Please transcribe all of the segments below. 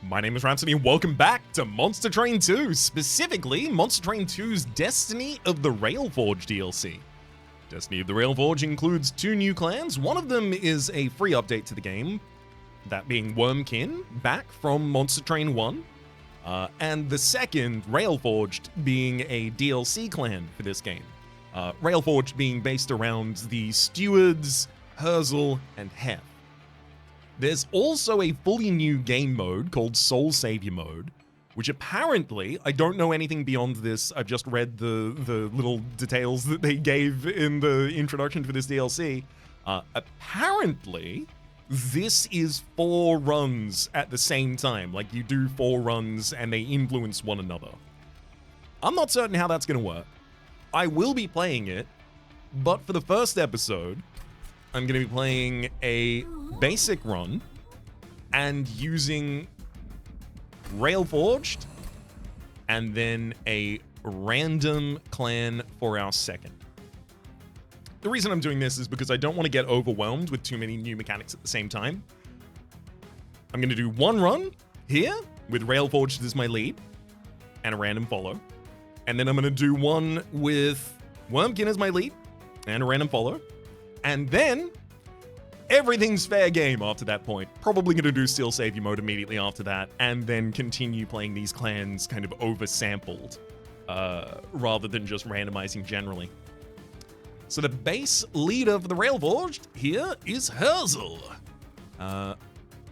My name is Rhapsody and welcome back to Monster Train 2, specifically Monster Train 2's Destiny of the Railforged DLC. Destiny of the Railforged includes 2 new clans. One of them is a free update to the game, that being Wormkin, back from Monster Train 1. And the second, Railforged, being a DLC clan for this game. Railforged being based around the Stewards, Herzl, and Hef. There's also a fully new game mode called Soul Savior Mode, which apparently, I don't know anything beyond this, I've just read the little details that they gave in the introduction for this DLC. Apparently, this is 4 runs at the same time, like you do 4 runs and they influence one another. I'm not certain how that's going to work. I will be playing it, but for the first episode, I'm going to be playing a basic run and using Railforged and then a random clan for our second. The reason I'm doing this is because I don't want to get overwhelmed with too many new mechanics at the same time. I'm going to do 1 run here with Railforged as my lead and a random follow. And then I'm going to do 1 with Wormkin as my lead and a random follow. And then everything's fair game after that point. Probably going to do Soul Savior Mode immediately after that, and then continue playing these clans kind of oversampled, rather than just randomizing generally. So the base leader for the Railforged here is Herzl.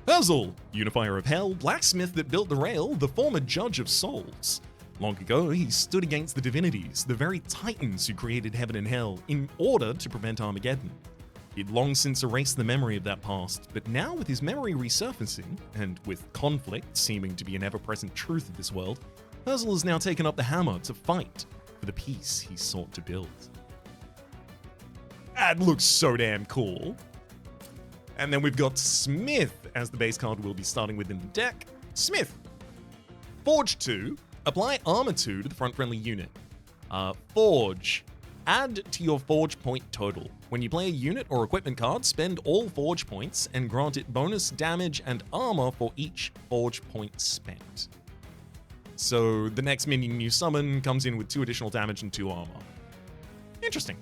Herzl, unifier of hell, blacksmith that built the rail, the former judge of souls. Long ago, he stood against the divinities, the very titans who created heaven and hell, in order to prevent Armageddon. He'd long since erased the memory of that past, but now with his memory resurfacing, and with conflict seeming to be an ever-present truth of this world, Herzl has now taken up the hammer to fight for the peace he sought to build. That looks so damn cool. And then we've got Smith as the base card we'll be starting with in the deck. Smith. Forge 2. Apply Armor 2 to the front friendly unit. Forge. Add to your Forge point total. When you play a unit or equipment card, spend all Forge points and grant it bonus damage and armor for each Forge point spent. So the next minion you summon comes in with 2 additional damage and 2 armor. Interesting.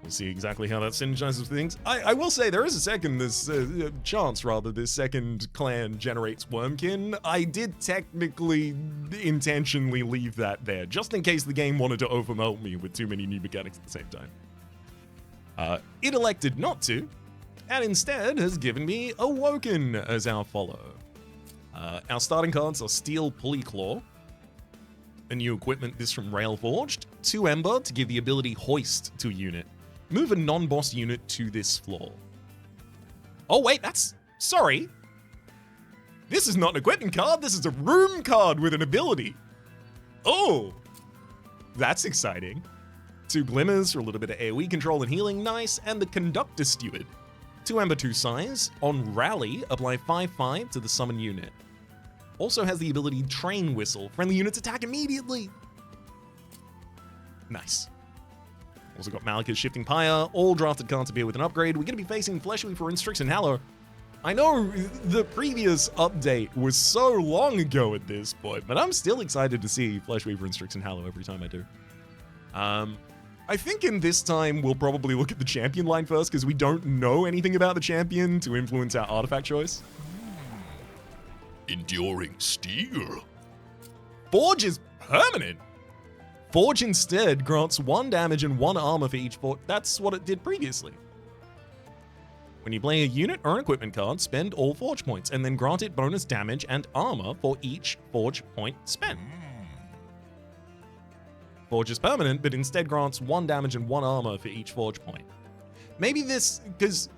We'll see exactly how that synergizes with things. I will say there is a second this second clan generates Wormkin. I did technically intentionally leave that there, just in case the game wanted to overwhelm me with too many new mechanics at the same time. It elected not to, and instead has given me Awoken as our follow. Our starting cards are Steel Pulley Claw, a new equipment this from Railforged, 2 Ember to give the ability Hoist to a unit. Move a non-boss unit to this floor. Oh wait, sorry. This is not an equipment card, this is a room card with an ability. Oh, that's exciting. 2 Glimmers for a little bit of AoE control and healing, nice, and the Conductor Steward. 2 Ember 2 size, on Rally, apply 5/5 to the summon unit. Also has the ability Train Whistle, friendly units attack immediately. Nice. Also got Malika's Shifting Pyre. All drafted cards appear with an upgrade. We're going to be facing Fleshweaver and Strixen Hallow. I know the previous update was so long ago at this point, but I'm still excited to see Fleshweaver and Strixen Hallow every time I do. I think in this time we'll probably look at the champion line first, because we don't know anything about the champion to influence our artifact choice. Enduring Steel. Forge is permanent. Forge instead grants 1 damage and 1 armor for each Forge. That's what it did previously. When you play a unit or an equipment card, spend all Forge points and then grant it bonus damage and armor for each Forge point spent. Forge is permanent, but instead grants 1 damage and 1 armor for each Forge point. Maybe this, because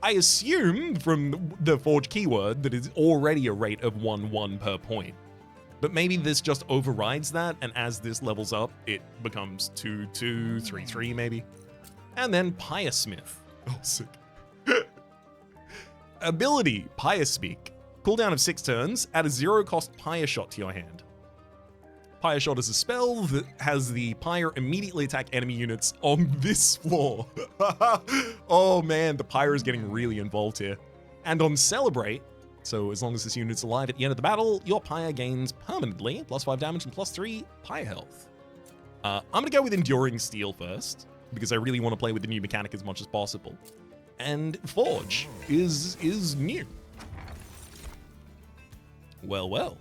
I assume from the Forge keyword that it's already a rate of 1/1 per point. But maybe this just overrides that, and as this levels up, it becomes 2/2, 3/3 maybe. And then Pyresmith. Oh, sick. Ability, Pyre Speak. Cooldown of 6 turns, add a 0-cost Pyre Shot to your hand. Pyre Shot is a spell that has the Pyre immediately attack enemy units on this floor. Oh man, the Pyre is getting really involved here. And on Celebrate, So as long as this unit's alive at the end of the battle, your pyre gains permanently +5 damage and +3 pyre health. I'm going to go with Enduring Steel first, because I really want to play with the new mechanic as much as possible. And Forge is new. Well.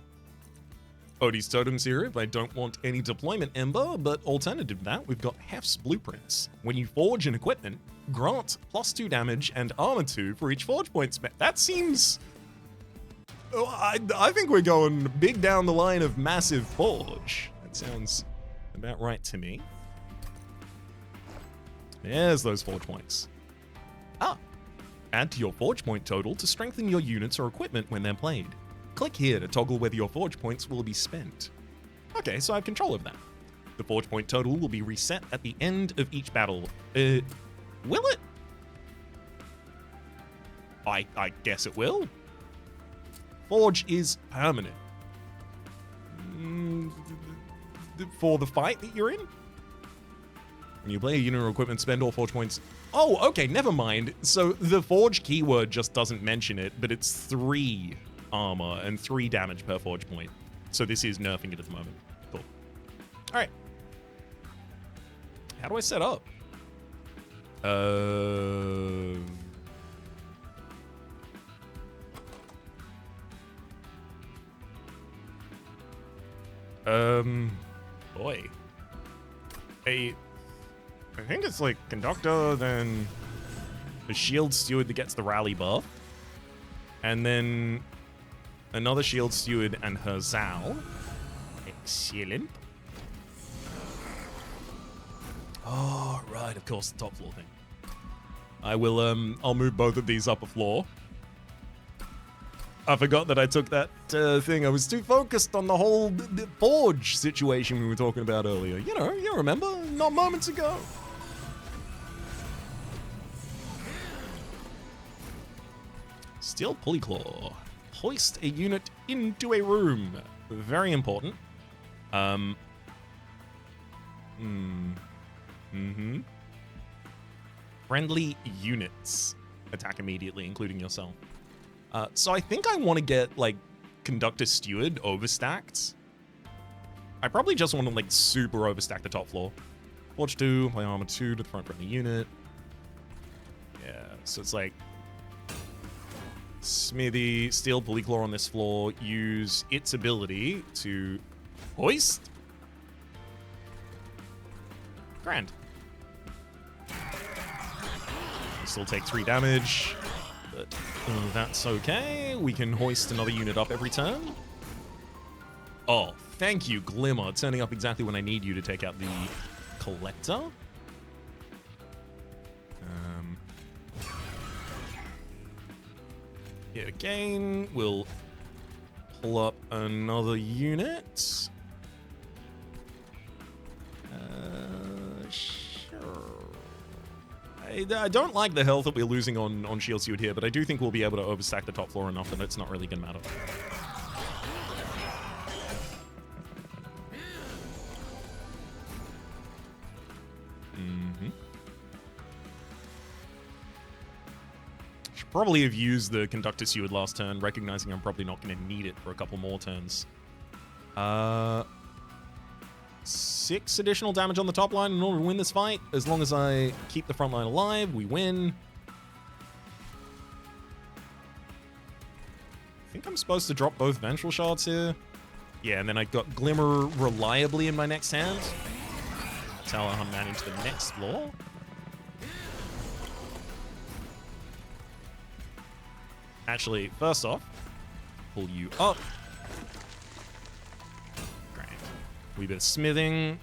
Odie's Totems here if I don't want any deployment ember, but alternative to that, we've got Hef's Blueprints. When you forge an equipment, grant +2 damage and armor 2 for each forge point spent. That seems... Oh, I think we're going big down the line of massive forge. That sounds about right to me. There's those forge points. Add to your forge point total to strengthen your units or equipment when they're played. Click here to toggle whether your forge points will be spent. Okay, so I have control of that. The forge point total will be reset at the end of each battle. Will it? I guess it will. Forge is permanent. For the fight that you're in? When you play a unit or equipment, spend all forge points. Oh, okay, never mind. So the forge keyword just doesn't mention it, but it's 3 armor and 3 damage per forge point. So this is nerfing it at the moment. Cool. All right. How do I set up? Boy. I think it's like Conductor, then the Shield Steward that gets the rally buff, and then another Shield Steward and her Zal. Excellent. Oh, right, of course, the top floor thing. I will, I'll move both of these up a floor. I forgot that I took that thing. I was too focused on the whole forge situation we were talking about earlier. You know, you remember, not moments ago. Steel Pulley Claw. Hoist a unit into a room. Very important. Friendly units attack immediately, including yourself. So I think I want to get, like, Conductor Steward overstacked. I probably just want to, like, super overstack the top floor. Forge 2, play armor 2 to the front friendly unit. Yeah, so it's like... Smithy, Steel Pulley Claw on this floor, use its ability to hoist. Grand. Still take 3 damage, but that's okay. We can hoist another unit up every turn. Oh, thank you, Glimmer, turning up exactly when I need you to take out the Collector. Yeah, again, we'll pull up another unit. Sure. I don't like the health that we're losing on Shield Steward here, but I do think we'll be able to overstack the top floor enough that it's not really going to matter. Probably have used the Conductor Steward last turn, recognizing I'm probably not going to need it for a couple more turns. 6 additional damage on the top line in order to win this fight. As long as I keep the front line alive, we win. I think I'm supposed to drop both Vengeful Shards here. Yeah, and then I got Glimmer reliably in my next hand. That's how I'm managing to the next floor. Actually, first off, pull you up. Great. Wee bit of smithing.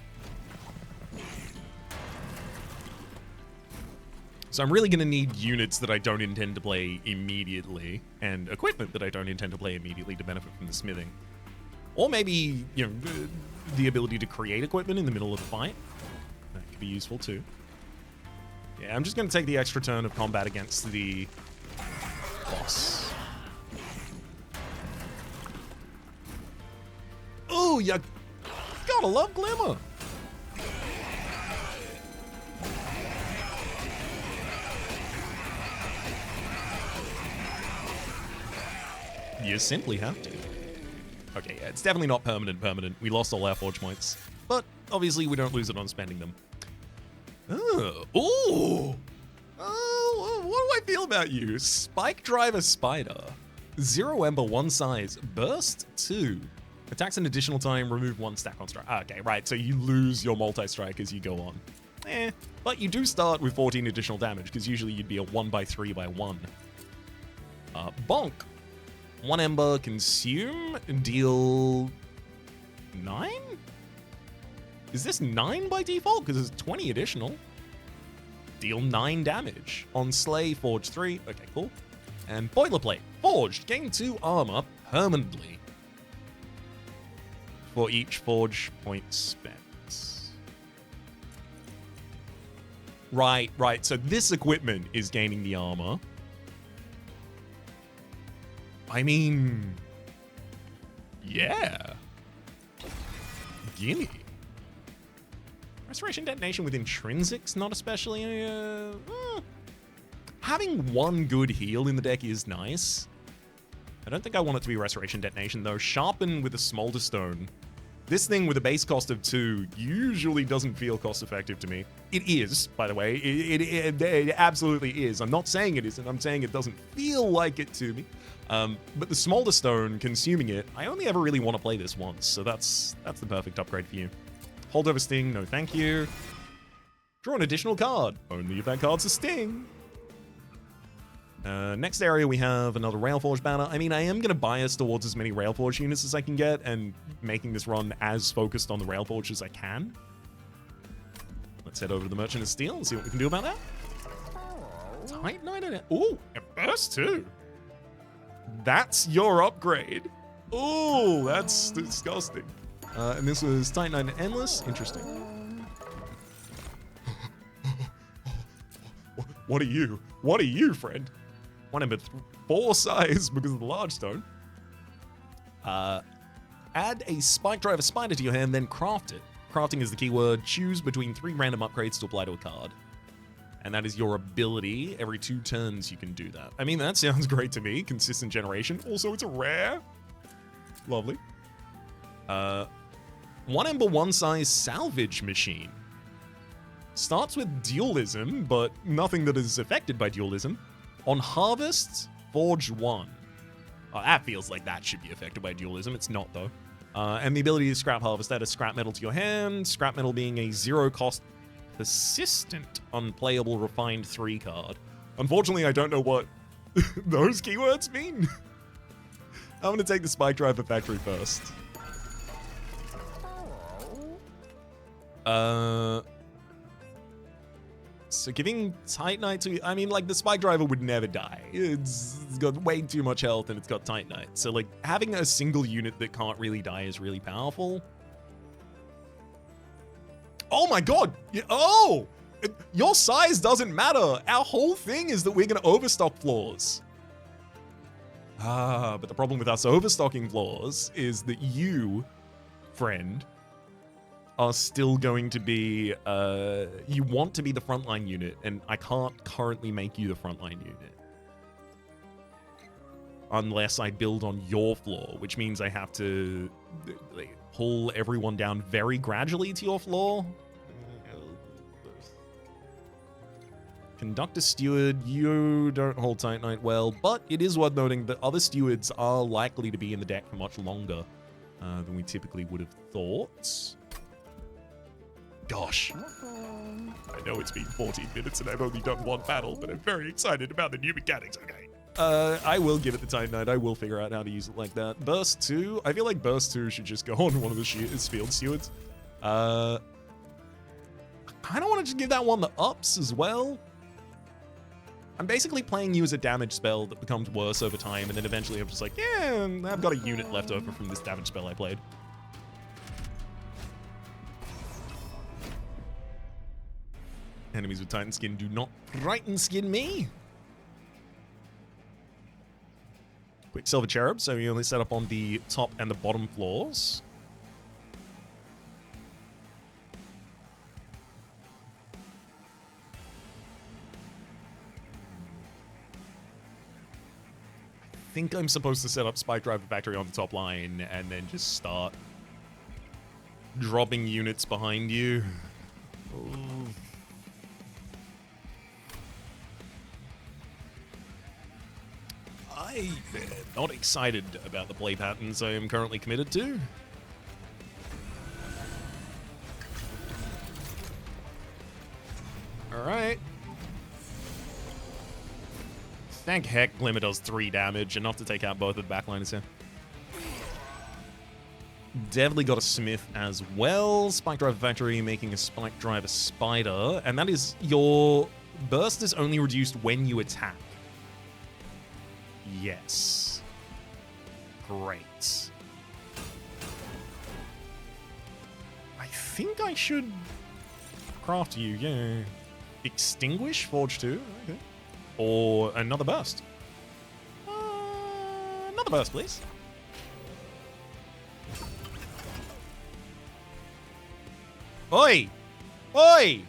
So I'm really going to need units that I don't intend to play immediately, and equipment that I don't intend to play immediately to benefit from the smithing. Or maybe, you know, the ability to create equipment in the middle of the fight. That could be useful too. Yeah, I'm just going to take the extra turn of combat against the boss. Oh, you gotta love Glimmer. You simply have to. Okay, yeah, it's definitely not permanent. We lost all our forge points. But obviously we don't lose it on spending them. Oh, ooh! Oh, what do I feel about you? Spike Driver Spider. 0 Ember, 1 size. Burst 2. Attacks an additional time, remove 1 stack on strike. Okay, right, so you lose your multi-strike as you go on. But you do start with 14 additional damage, because usually you'd be a 1/3/1. Bonk. 1 Ember, consume, deal 9? Is this 9 by default? Because it's 20 additional. Deal 9 damage. On Slay, Forge 3. Okay, cool. And Boilerplate. Forged. Gain 2 armor permanently for each Forge point spent. Right. So this equipment is gaining the armor. I mean, yeah. Gimme. Restoration Detonation with Intrinsics, not especially. Having 1 good heal in the deck is nice. I don't think I want it to be Restoration Detonation, though. Sharpen with a Smolder Stone. This thing with a base cost of 2 usually doesn't feel cost-effective to me. It is, by the way. It absolutely is. I'm not saying it isn't. I'm saying it doesn't feel like it to me. But the Smolder Stone, consuming it, I only ever really want to play this once, so that's the perfect upgrade for you. Holdover Sting, no thank you. Draw an additional card. Only if that card's a Sting. Next area, we have another Railforged banner. I mean, I am going to bias towards as many Railforged units as I can get, and making this run as focused on the Railforged as I can. Let's head over to the Merchant of Steel and see what we can do about that. Titanite and... Ooh, a burst too. That's your upgrade. Ooh, that's disgusting. And this was Titanite and Endless. Interesting. What are you? What are you, friend? 1 Ember, 4 size because of the large stone. Add a Spike Driver Spider to your hand, then craft it. Crafting is the keyword. Choose between 3 random upgrades to apply to a card. And that is your ability. Every 2 turns you can do that. I mean, that sounds great to me. Consistent generation. Also, it's a rare. Lovely. 1 Ember, 1 size Salvage Machine. Starts with Dualism, but nothing that is affected by Dualism. On Harvest, Forge 1. Oh, that feels like that should be affected by Dualism. It's not, though. And the ability to Scrap Harvest, add a Scrap Metal to your hand. Scrap Metal being a 0-cost, persistent, unplayable, refined 3 card. Unfortunately, I don't know what those keywords mean. I'm going to take the Spike Driver Factory first. So giving Titanite to... I mean, like, the Spike Driver would never die. It's got way too much health and it's got Titanite. So, like, having a single unit that can't really die is really powerful. Oh my god! Oh! Your size doesn't matter! Our whole thing is that we're gonna overstock floors. But the problem with us overstocking floors is that you, friend, are still going to be, you want to be the frontline unit, and I can't currently make you the frontline unit. Unless I build on your floor, which means I have to pull everyone down very gradually to your floor. Conductor Steward, you don't hold Titanite well, but it is worth noting that other stewards are likely to be in the deck for much longer than we typically would have thought. Gosh. I know it's been 14 minutes and I've only done 1 battle, but I'm very excited about the new mechanics, okay. I will give it the Titanite. I will figure out how to use it like that. Burst 2. I feel like Burst 2 should just go on one of the field stewards. I kind of want to just give that one the ups as well. I'm basically playing you as a damage spell that becomes worse over time, and then eventually I'm just like, yeah, I've got a unit left over from this damage spell I played. Enemies with Titan Skin do not Titan Skin me. Quicksilver Cherub, so we only set up on the top and the bottom floors. I think I'm supposed to set up Spike Driver Factory on the top line and then just start dropping units behind you. Oh. I'm not excited about the play patterns I am currently committed to. Alright. Thank heck Glimmer does 3 damage, enough to take out both of the backliners here. Definitely got a Smith as well. Spike Driver Factory making a Spike Driver Spider, and that is your burst is only reduced when you attack. Yes. Great. I think I should craft you, yeah. Extinguish Forge 2, okay. Or another burst. Another burst, please. Oi! Oi!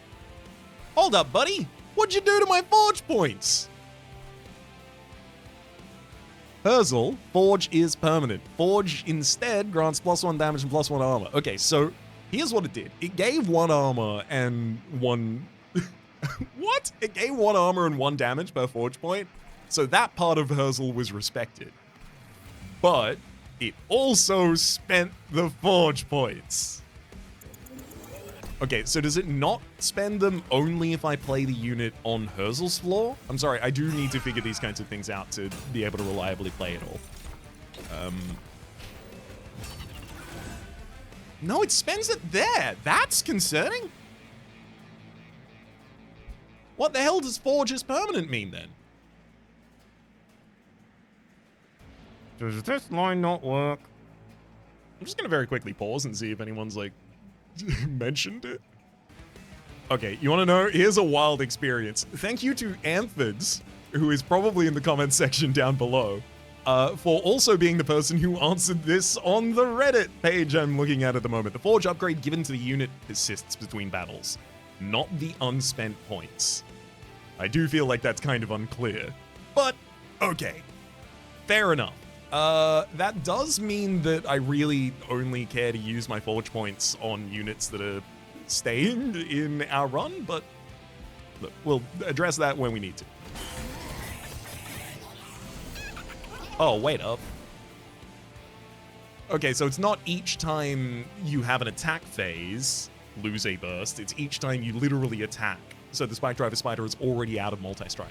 Hold up, buddy! What'd you do to my Forge points? Herzl, Forge is permanent. Forge instead grants +1 damage and +1 armor. Okay, so here's what it did. It gave 1 armor and 1... What? It gave 1 armor and 1 damage per Forge point. So that part of Herzl was respected. But it also spent the Forge points. Okay, so does it not spend them only if I play the unit on Herzl's floor? I'm sorry, I do need to figure these kinds of things out to be able to reliably play it all. No, it spends it there. That's concerning. What the hell does Forge as permanent mean then? Does this line not work? I'm just gonna very quickly pause and see if anyone's like mentioned it. Okay, you want to know? Here's a wild experience. Thank you to Anthids, who is probably in the comments section down below, for also being the person who answered this on the Reddit page I'm looking at the moment. The Forge upgrade given to the unit persists between battles, not the unspent points. I do feel like that's kind of unclear, but okay, fair enough. That does mean that I really only care to use my Forge points on units that are staying in our run, but look, we'll address that when we need to. Oh, wait up. Okay, so it's not each time you have an attack phase, lose a burst, it's each time you literally attack. So the Spike Driver Spider is already out of multi-strike.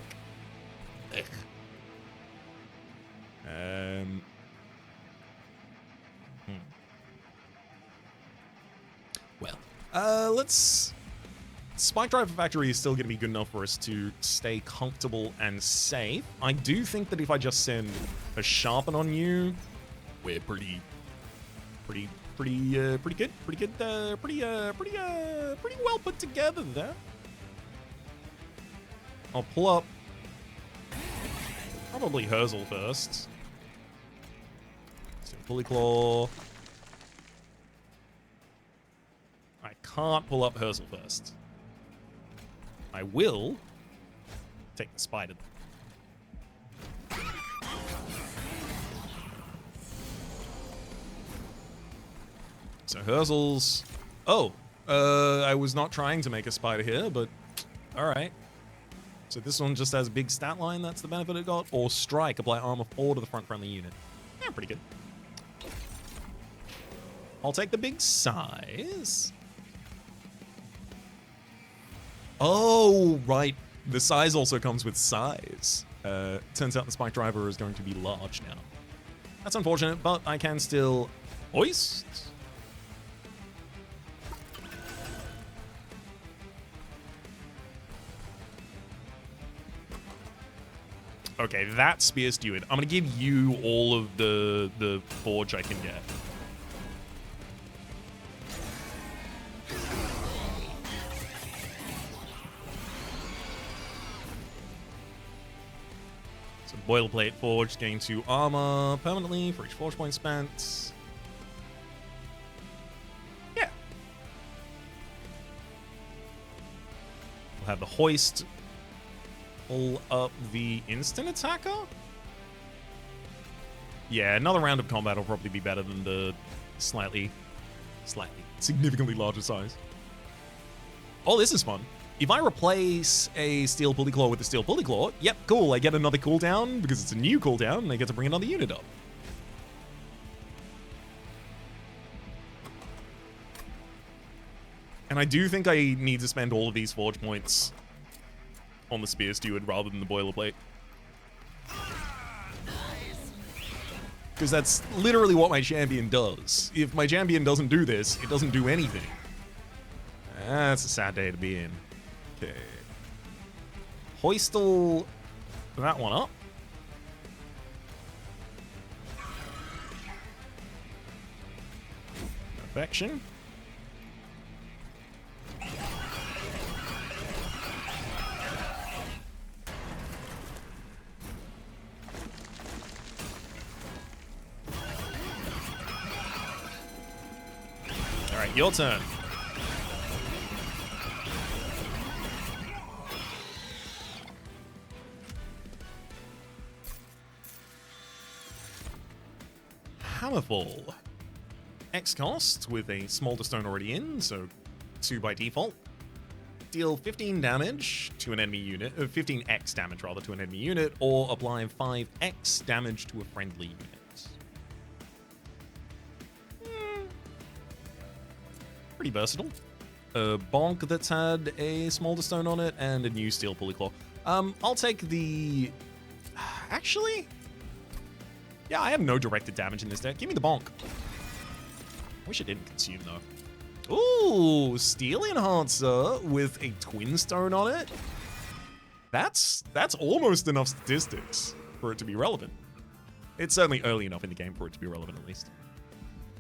Well, let's... Spike Driver Factory is still going to be good enough for us to stay comfortable and safe. I do think that if I just send a Sharpen on you, we're pretty good, pretty well put together there. I'll pull up probably Herzl first. So Bully Claw. I can't pull up Herzl first. I will take the Spider. So Herzl's... Oh, I was not trying to make a Spider here, but alright. So this one just has a big stat line, that's the benefit it got. Or Strike, apply armor 4 to the front friendly unit. Yeah, pretty good. I'll take the big size. Oh, right. The size also comes with size. Turns out the Spike Driver is going to be large now. That's unfortunate, but I can still hoist. Okay, that's Spear Steward. I'm going to give you all of the Forge I can get. So Boilerplate Forge gain 2 armor permanently for each Forge point spent. Yeah. We'll have the Hoist pull up the instant attacker. Yeah, another round of combat will probably be better than the significantly larger size. Oh, this is fun. If I replace a Steel Pulley Claw with a Steel Pulley Claw, yep, cool, I get another cooldown because it's a new cooldown and I get to bring another unit up. And I do think I need to spend all of these forge points on the Spear Steward rather than the Boilerplate. Because that's literally what my champion does. If my champion doesn't do this, it doesn't do anything. That's a sad day to be in. Okay. Hoistle that one up. Perfection. Alright, your turn. Hammerfall. X cost with a Smolder Stone already in, so 2 by default. Deal 15 damage to an enemy unit, 15x damage rather to an enemy unit, or apply 5x damage to a friendly unit. Pretty versatile. A bonk that's had a Smolder Stone on it, and a new Steel Pulley Claw. I'll take the... Actually... Yeah, I have no directed damage in this deck. Give me the bonk. I wish I didn't consume, though. Ooh, Steel Enhancer with a Twin Stone on it. That's almost enough statistics for it to be relevant. It's certainly early enough in the game for it to be relevant, at least.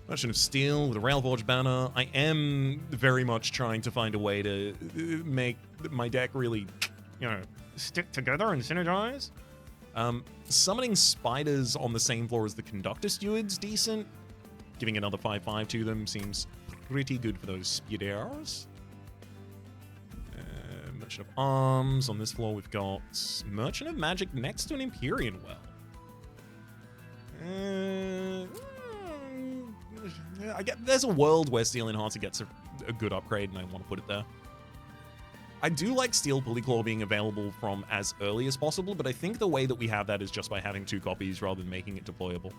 Merchant of Steel with a Railforged banner. I am very much trying to find a way to make my deck really, stick together and synergize. Summoning spiders on the same floor as the Conductor Steward's decent. Giving another 5/5 to them seems pretty good for those speeders. Merchant of Arms. On this floor, we've got Merchant of Magic next to an Empyrean Well. I get there's a world where Steel Enhancer gets a good upgrade, and I want to put it there. I do like Steel Pulley Claw being available from as early as possible, but I think the way that we have that is just by having 2 copies rather than making it deployable.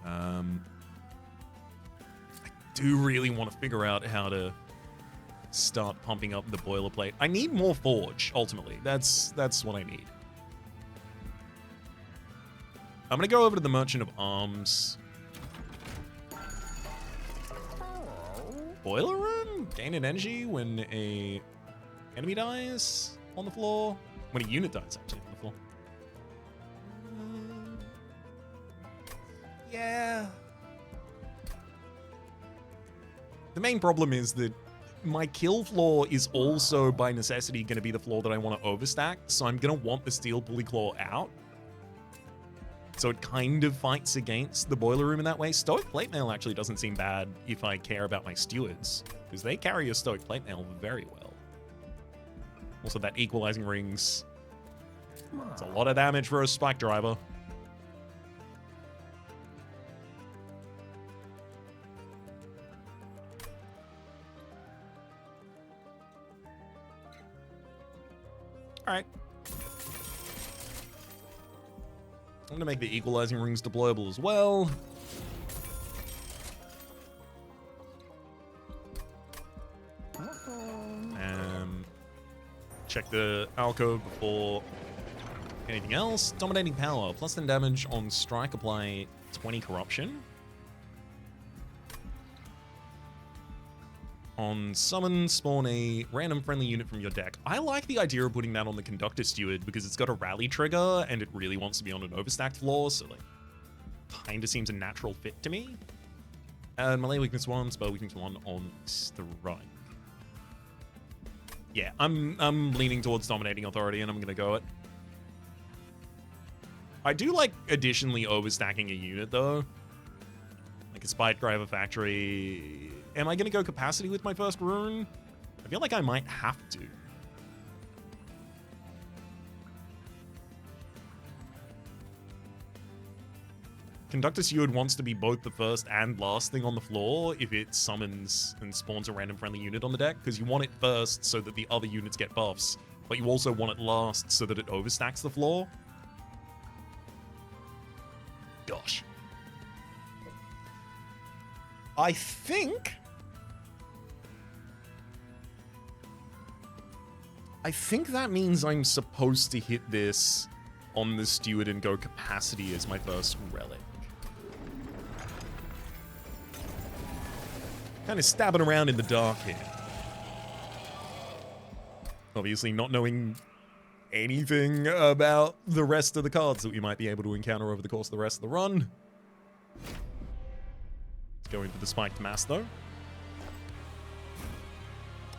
I do really want to figure out how to start pumping up the Boilerplate. I need more Forge, ultimately. That's what I need. I'm going to go over to the Merchant of Arms. Boiler Room? Gain an energy when a enemy dies on the floor? When a unit dies, actually, on the floor. Yeah. The main problem is that my kill floor is also, by necessity, going to be the floor that I want to overstack, so I'm going to want the Steel Pulley Claw out. So it kind of fights against the Boiler Room in that way. Stoic Plate Mail actually doesn't seem bad if I care about my stewards, because they carry a Stoic Plate Mail very well. Also, that Equalizing Rings. It's a lot of damage for a Spike Driver. Alright. I'm gonna make the Equalizing Rings deployable as well. Check the alcove before anything else. Dominating Power. Plus 10 damage on strike. Apply 20 corruption. On summon, spawn a random friendly unit from your deck. I like the idea of putting that on the Conductor Steward because it's got a rally trigger and it really wants to be on an overstacked floor, so like, kinda seems a natural fit to me. And melee weakness 1, spell weakness 1 on strike. Yeah, I'm leaning towards Dominating Authority and I'm gonna go it. I do like additionally overstacking a unit though. Like a Spike Driver Factory. Am I gonna go Capacity with my first rune? I feel like I might have to. Conductor Steward wants to be both the first and last thing on the floor if it summons and spawns a random friendly unit on the deck, because you want it first so that the other units get buffs, but you also want it last so that it overstacks the floor. Gosh. I think that means I'm supposed to hit this on the Steward and go Capacity as my first relic. Kind of stabbing around in the dark here. Obviously not knowing anything about the rest of the cards that we might be able to encounter over the course of the rest of the run. Let's go in for the Spiked Mass, though.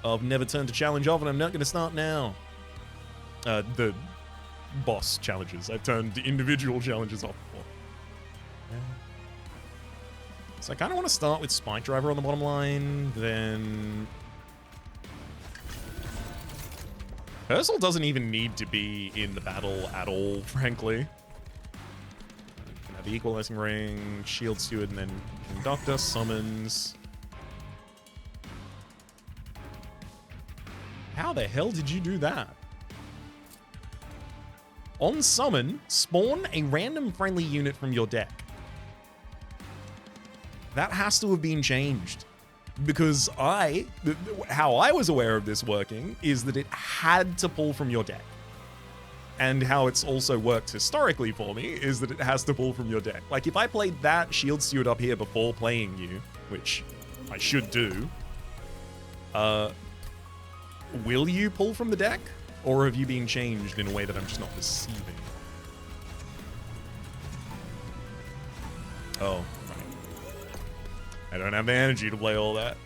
I've never turned a challenge off, and I'm not going to start now. The boss challenges. I've turned individual challenges off before. So I kind of want to start with Spike Driver on the bottom line, then... Ursel doesn't even need to be in the battle at all, frankly. Can have the Equalizing Ring, Shield Steward, and then Conductor summons. How the hell did you do that? On summon, spawn a random friendly unit from your deck. That has to have been changed. Because how I was aware of this working is that it had to pull from your deck. And how it's also worked historically for me is that it has to pull from your deck. Like, if I played that Shield Steward up here before playing you, which I should do, will you pull from the deck? Or have you been changed in a way that I'm just not perceiving? Oh, right. I don't have the energy to play all that.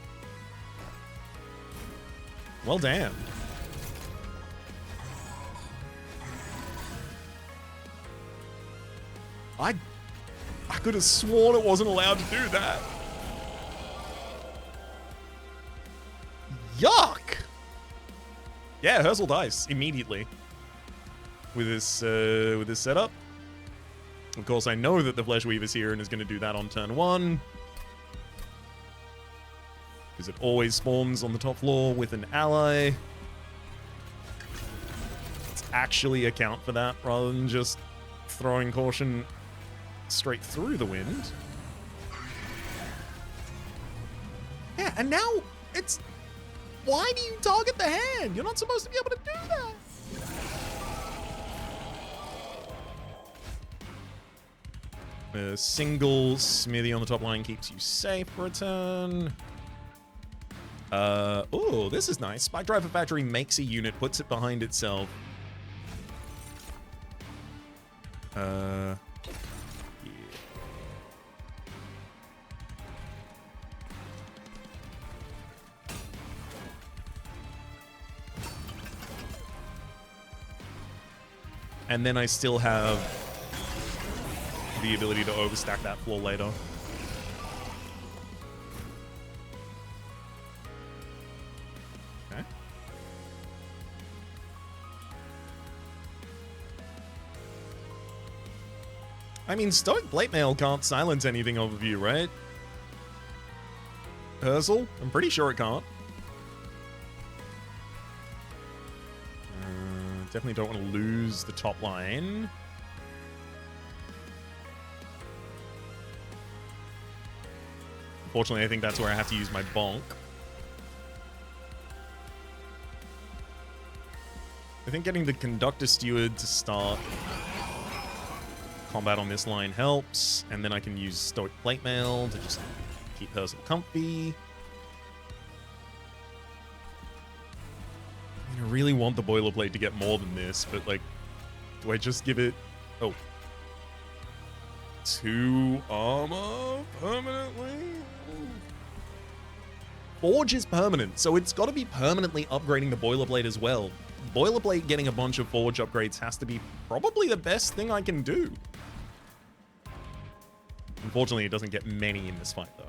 Well, damn. I could have sworn it wasn't allowed to do that. Yuck! Yeah, Ursel dies immediately with this setup. Of course, I know that the Flesh Weaver's here and is going to do that on turn 1. Because it always spawns on the top floor with an ally. Let's actually account for that rather than just throwing caution straight through the wind. Yeah, and now it's... Why do you target the hand? You're not supposed to be able to do that. A single Smithy on the top line keeps you safe for a turn. Oh, this is nice. Spike Driver Factory makes a unit, puts it behind itself. Yeah. And then I still have the ability to overstack that floor later. Okay. I mean, Stoic Plate Mail can't silence anything over view, right? Ursel? I'm pretty sure it can't. Definitely don't want to lose the top line. Unfortunately, I think that's where I have to use my bonk. I think getting the Conductor Steward to start combat on this line helps, and then I can use Stoic Plate Mail to just keep Ursel comfy. I really want the boilerplate to get more than this, but, like, do I just give it... Oh. 2 armor permanently? Forge is permanent, so it's got to be permanently upgrading the boilerplate as well. Boilerplate getting a bunch of Forge upgrades has to be probably the best thing I can do. Unfortunately, it doesn't get many in this fight, though.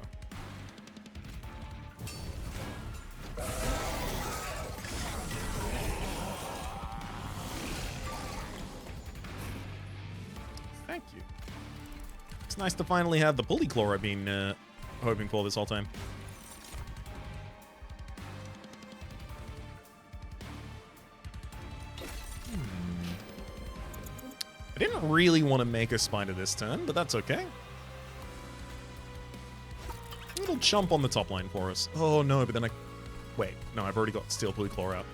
nice to finally have the pulley claw I've been hoping for this whole time. I didn't really want to make a spider this turn, but that's okay. Little chump on the top line for us. Oh no, but then I... Wait, no, I've already got Steel Pulley Claw out.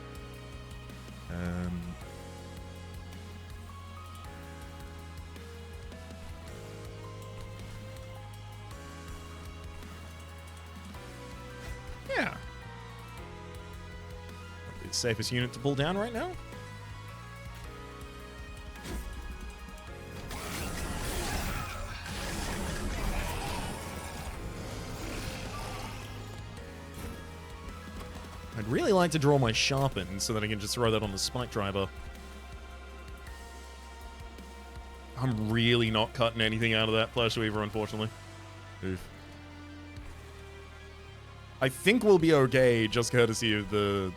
Yeah. The safest unit to pull down right now. I'd really like to draw my Sharpen so that I can just throw that on the Spike Driver. I'm really not cutting anything out of that Flash Weaver, unfortunately. Oof. I think we'll be okay, just courtesy of the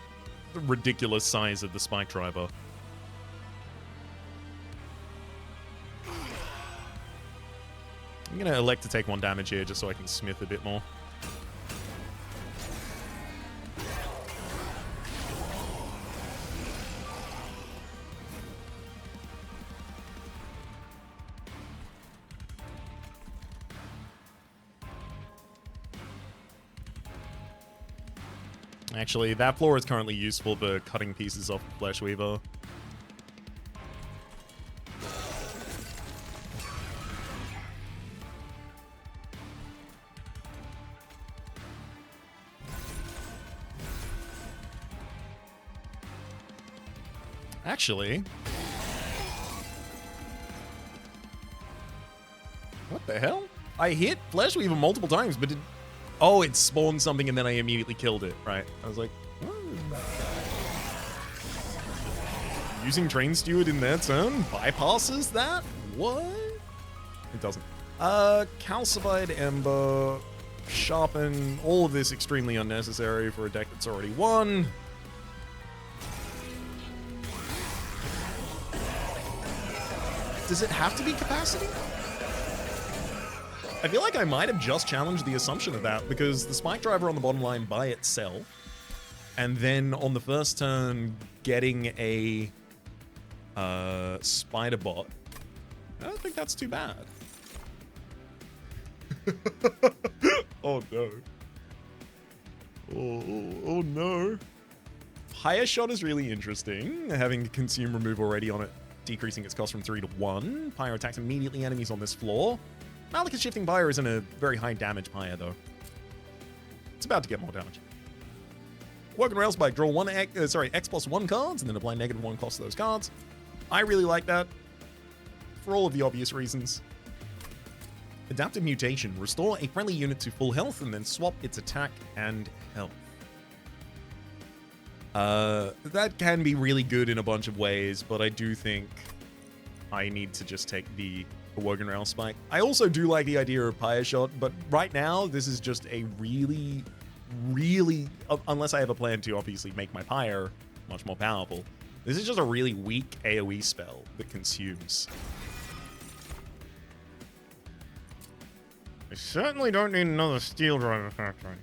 ridiculous size of the Spike Driver. I'm gonna elect to take 1 damage here just so I can smith a bit more. Actually, that floor is currently useful for cutting pieces off the Flesh Weaver. Actually... What the hell? I hit Flesh Weaver multiple times, but it... Oh, it spawned something and then I immediately killed it. Right. I was like, what? Using Train Steward in their turn bypasses that? What? It doesn't. Calcified Ember, Sharpen, all of this extremely unnecessary for a deck that's already won. Does it have to be Capacity? I feel like I might have just challenged the assumption of that, because the Spike Driver on the bottom line by itself, and then on the first turn getting a Spider Bot, I don't think that's too bad. Oh no. Oh no. Higher Shot is really interesting, having Consume Remove already on it, decreasing its cost from 3 to 1. Pyre attacks immediately enemies on this floor. Malekith's Shifting Pyre isn't a very high damage Pyre, though. It's about to get more damage. Working Rail Spike, draw X+1 cards, and then apply -1 cost to those cards. I really like that, for all of the obvious reasons. Adaptive Mutation, restore a friendly unit to full health, and then swap its attack and health. That can be really good in a bunch of ways, but I do think I need to just take the Wogan Rail Spike. I also do like the idea of Pyre Shot, but right now, this is just a really, unless I have a plan to obviously make my Pyre much more powerful, this is just a really weak AoE spell that consumes. I certainly don't need another Steel Driver Factory.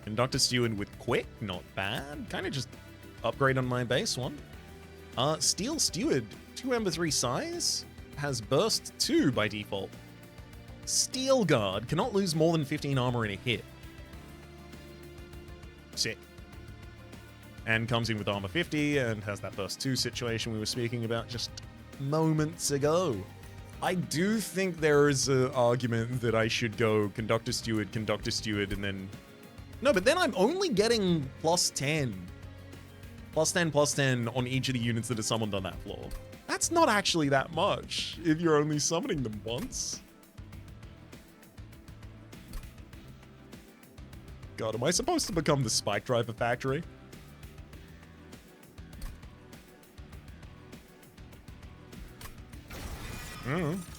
Conductor Steward with Quick, not bad. Kind of just upgrade on my base one. Steel Steward, 2 Ember 3 size, has Burst 2 by default. Steel Guard cannot lose more than 15 armor in a hit. Sick. And comes in with armor 50 and has that Burst 2 situation we were speaking about just moments ago. I do think there is an argument that I should go Conductor Steward, and then... No, but then I'm only getting +10. +10/+10 on each of the units that are summoned on that floor. That's not actually that much if you're only summoning them once. God, am I supposed to become the Spike Driver Factory?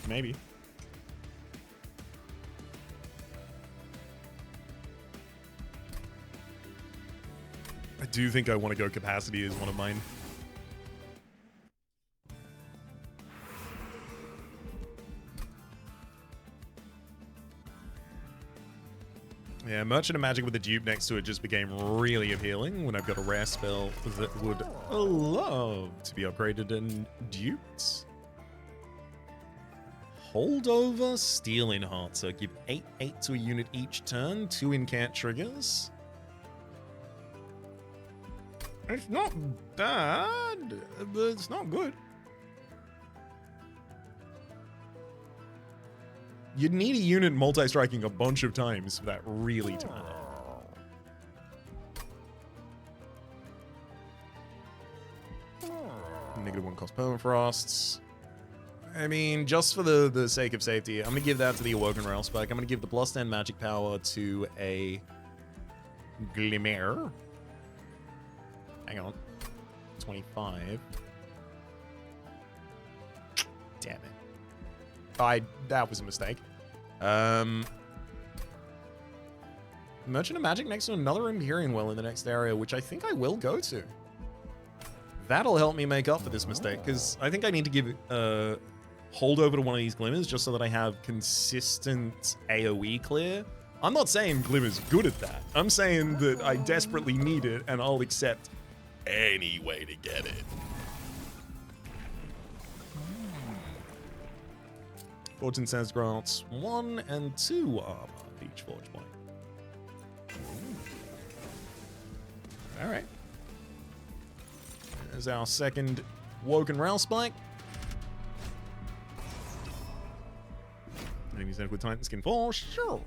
Maybe. I do think I want to go Capacity as one of mine. Yeah, Merchant of Magic with a dupe next to it just became really appealing when I've got a rare spell that would love to be upgraded and duped. Holdover, Steel Enhancer. Give 8/8 to a unit each turn, 2 incant triggers. It's not bad, but it's not good. You'd need a unit multi-striking a bunch of times for that really to matter. -1 cost permafrosts. I mean, just for the sake of safety, I'm going to give that to the Awoken Railspike. I'm going to give the +10 magic power to a Glimmer. Hang on. 25. Damn it. That was a mistake. Merchant of Magic next to another Empyrean Well in the next area, which I think I will go to. That'll help me make up for this mistake, because I think I need to give holdover to one of these Glimmers just so that I have consistent AoE clear. I'm not saying Glimmer's good at that. I'm saying that I desperately need it, and I'll accept any way to get it. Fortune Sense grants 1 and 2 armor each forge point. Alright. There's our second Woken Railspike. Enemies with Titan Skin 4, sure.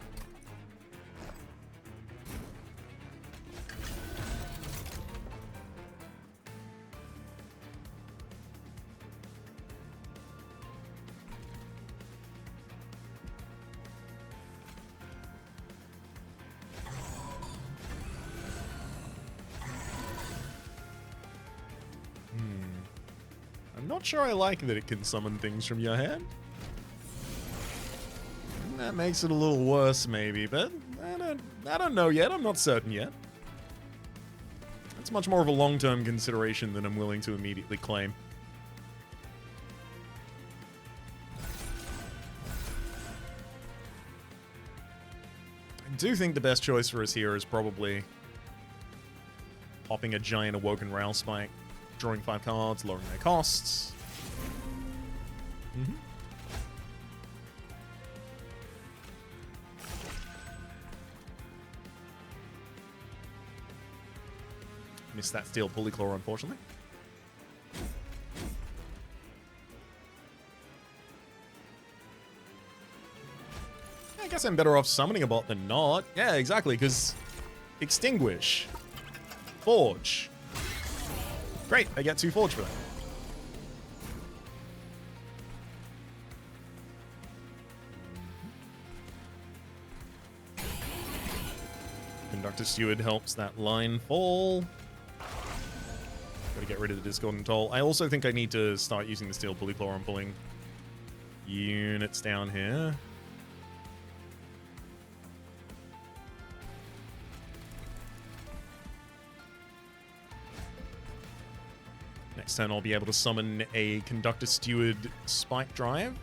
I'm not sure I like that it can summon things from your hand. That makes it a little worse, maybe, but I don't know yet. I'm not certain yet. It's much more of a long-term consideration than I'm willing to immediately claim. I do think the best choice for us here is probably popping a giant Awoken Railspike, drawing 5 cards, lowering their costs. Missed that Steel Pulleyclaw, unfortunately. I guess I'm better off summoning a bot than not. Yeah, exactly, because Extinguish. Forge. Great, I get 2 Forge for that. Conductor Steward helps that line fall. Gotta get rid of the Discordant Toll. I also think I need to start using the Steel Pulleyclaw on pulling units down here. Next turn I'll be able to summon a Conductor Steward Spike Drive.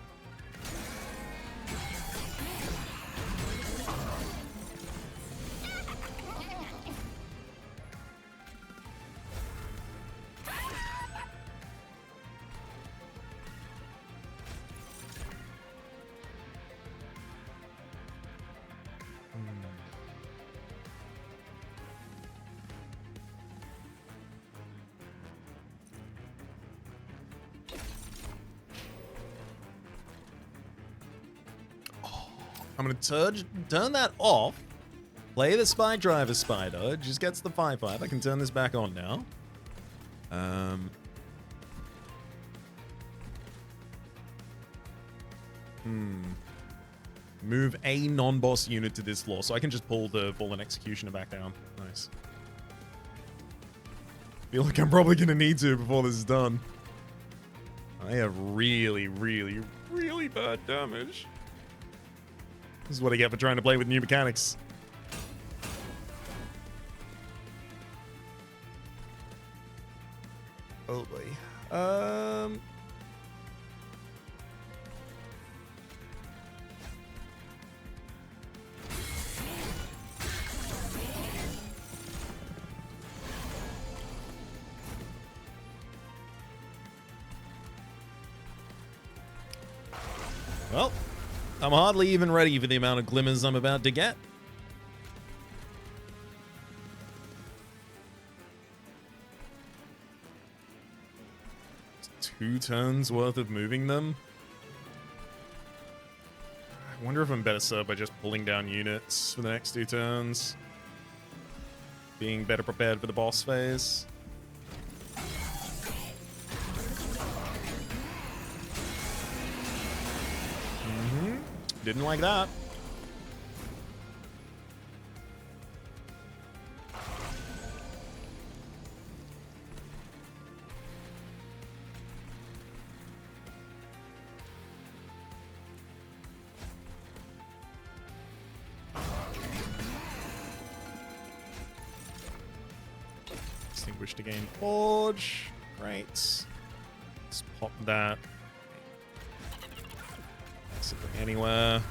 I'm going to turn that off, play the Spike Driver Spider, it just gets the 5/5. I can turn this back on now. Move a non-boss unit to this floor, so I can just pull the Fallen Executioner back down. Nice. Feel like I'm probably going to need to before this is done. I have really, really, really bad damage. This is what I get for trying to play with new mechanics. Oh boy. Well, I'm hardly even ready for the amount of glimmers I'm about to get. It's 2 turns worth of moving them. I wonder if I'm better served by just pulling down units for the next 2 turns. Being better prepared for the boss phase. Didn't like that. Extinguish to gain Forge. Great. Let's pop that. Anywhere.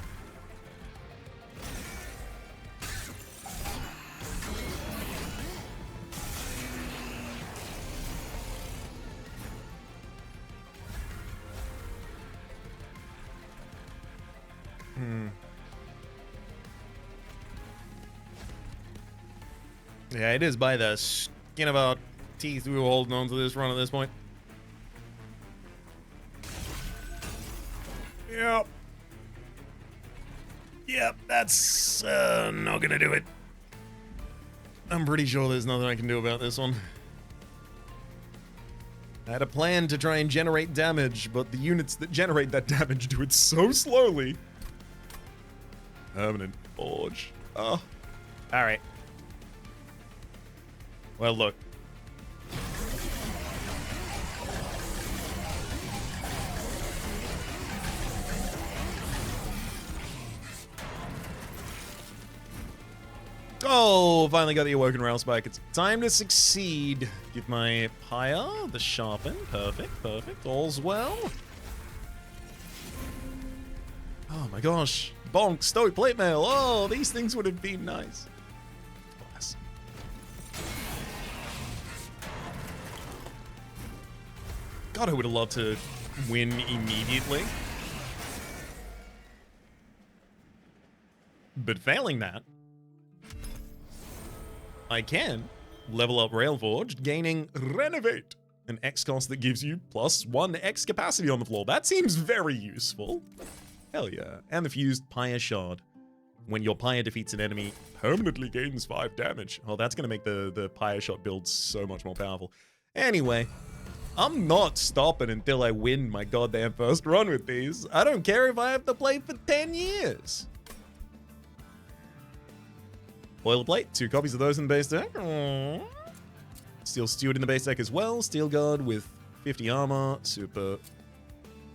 Yeah, it is by the skin of our teeth we were holding on to this run at this point. Yep. Yep, that's not gonna do it. I'm pretty sure there's nothing I can do about this one. I had a plan to try and generate damage, but the units that generate that damage do it so slowly. Permanent Forge. Oh. Alright. Well, look. Oh, finally got the Awoken Rail Spike. It's time to succeed. Give my Pyre the Sharpen. Perfect, perfect. All's well. Oh my gosh. Bonk, Stoic Plate Mail. Oh, these things would have been nice. Bless. God, I would have loved to win immediately. But failing that, I can level up Railforged, gaining Renovate, an X cost that gives you +1 X capacity on the floor. That seems very useful. Hell yeah. And the fused Pyre Shard. When your Pyre defeats an enemy, permanently gains 5 damage. Oh, that's going to make the Pyre Shot build so much more powerful. Anyway, I'm not stopping until I win my goddamn first run with these. I don't care if I have to play for 10 years. Boilerplate, 2 copies of those in the base deck. Aww. Steel Steward in the base deck as well. Steel Guard with 50 armor. Super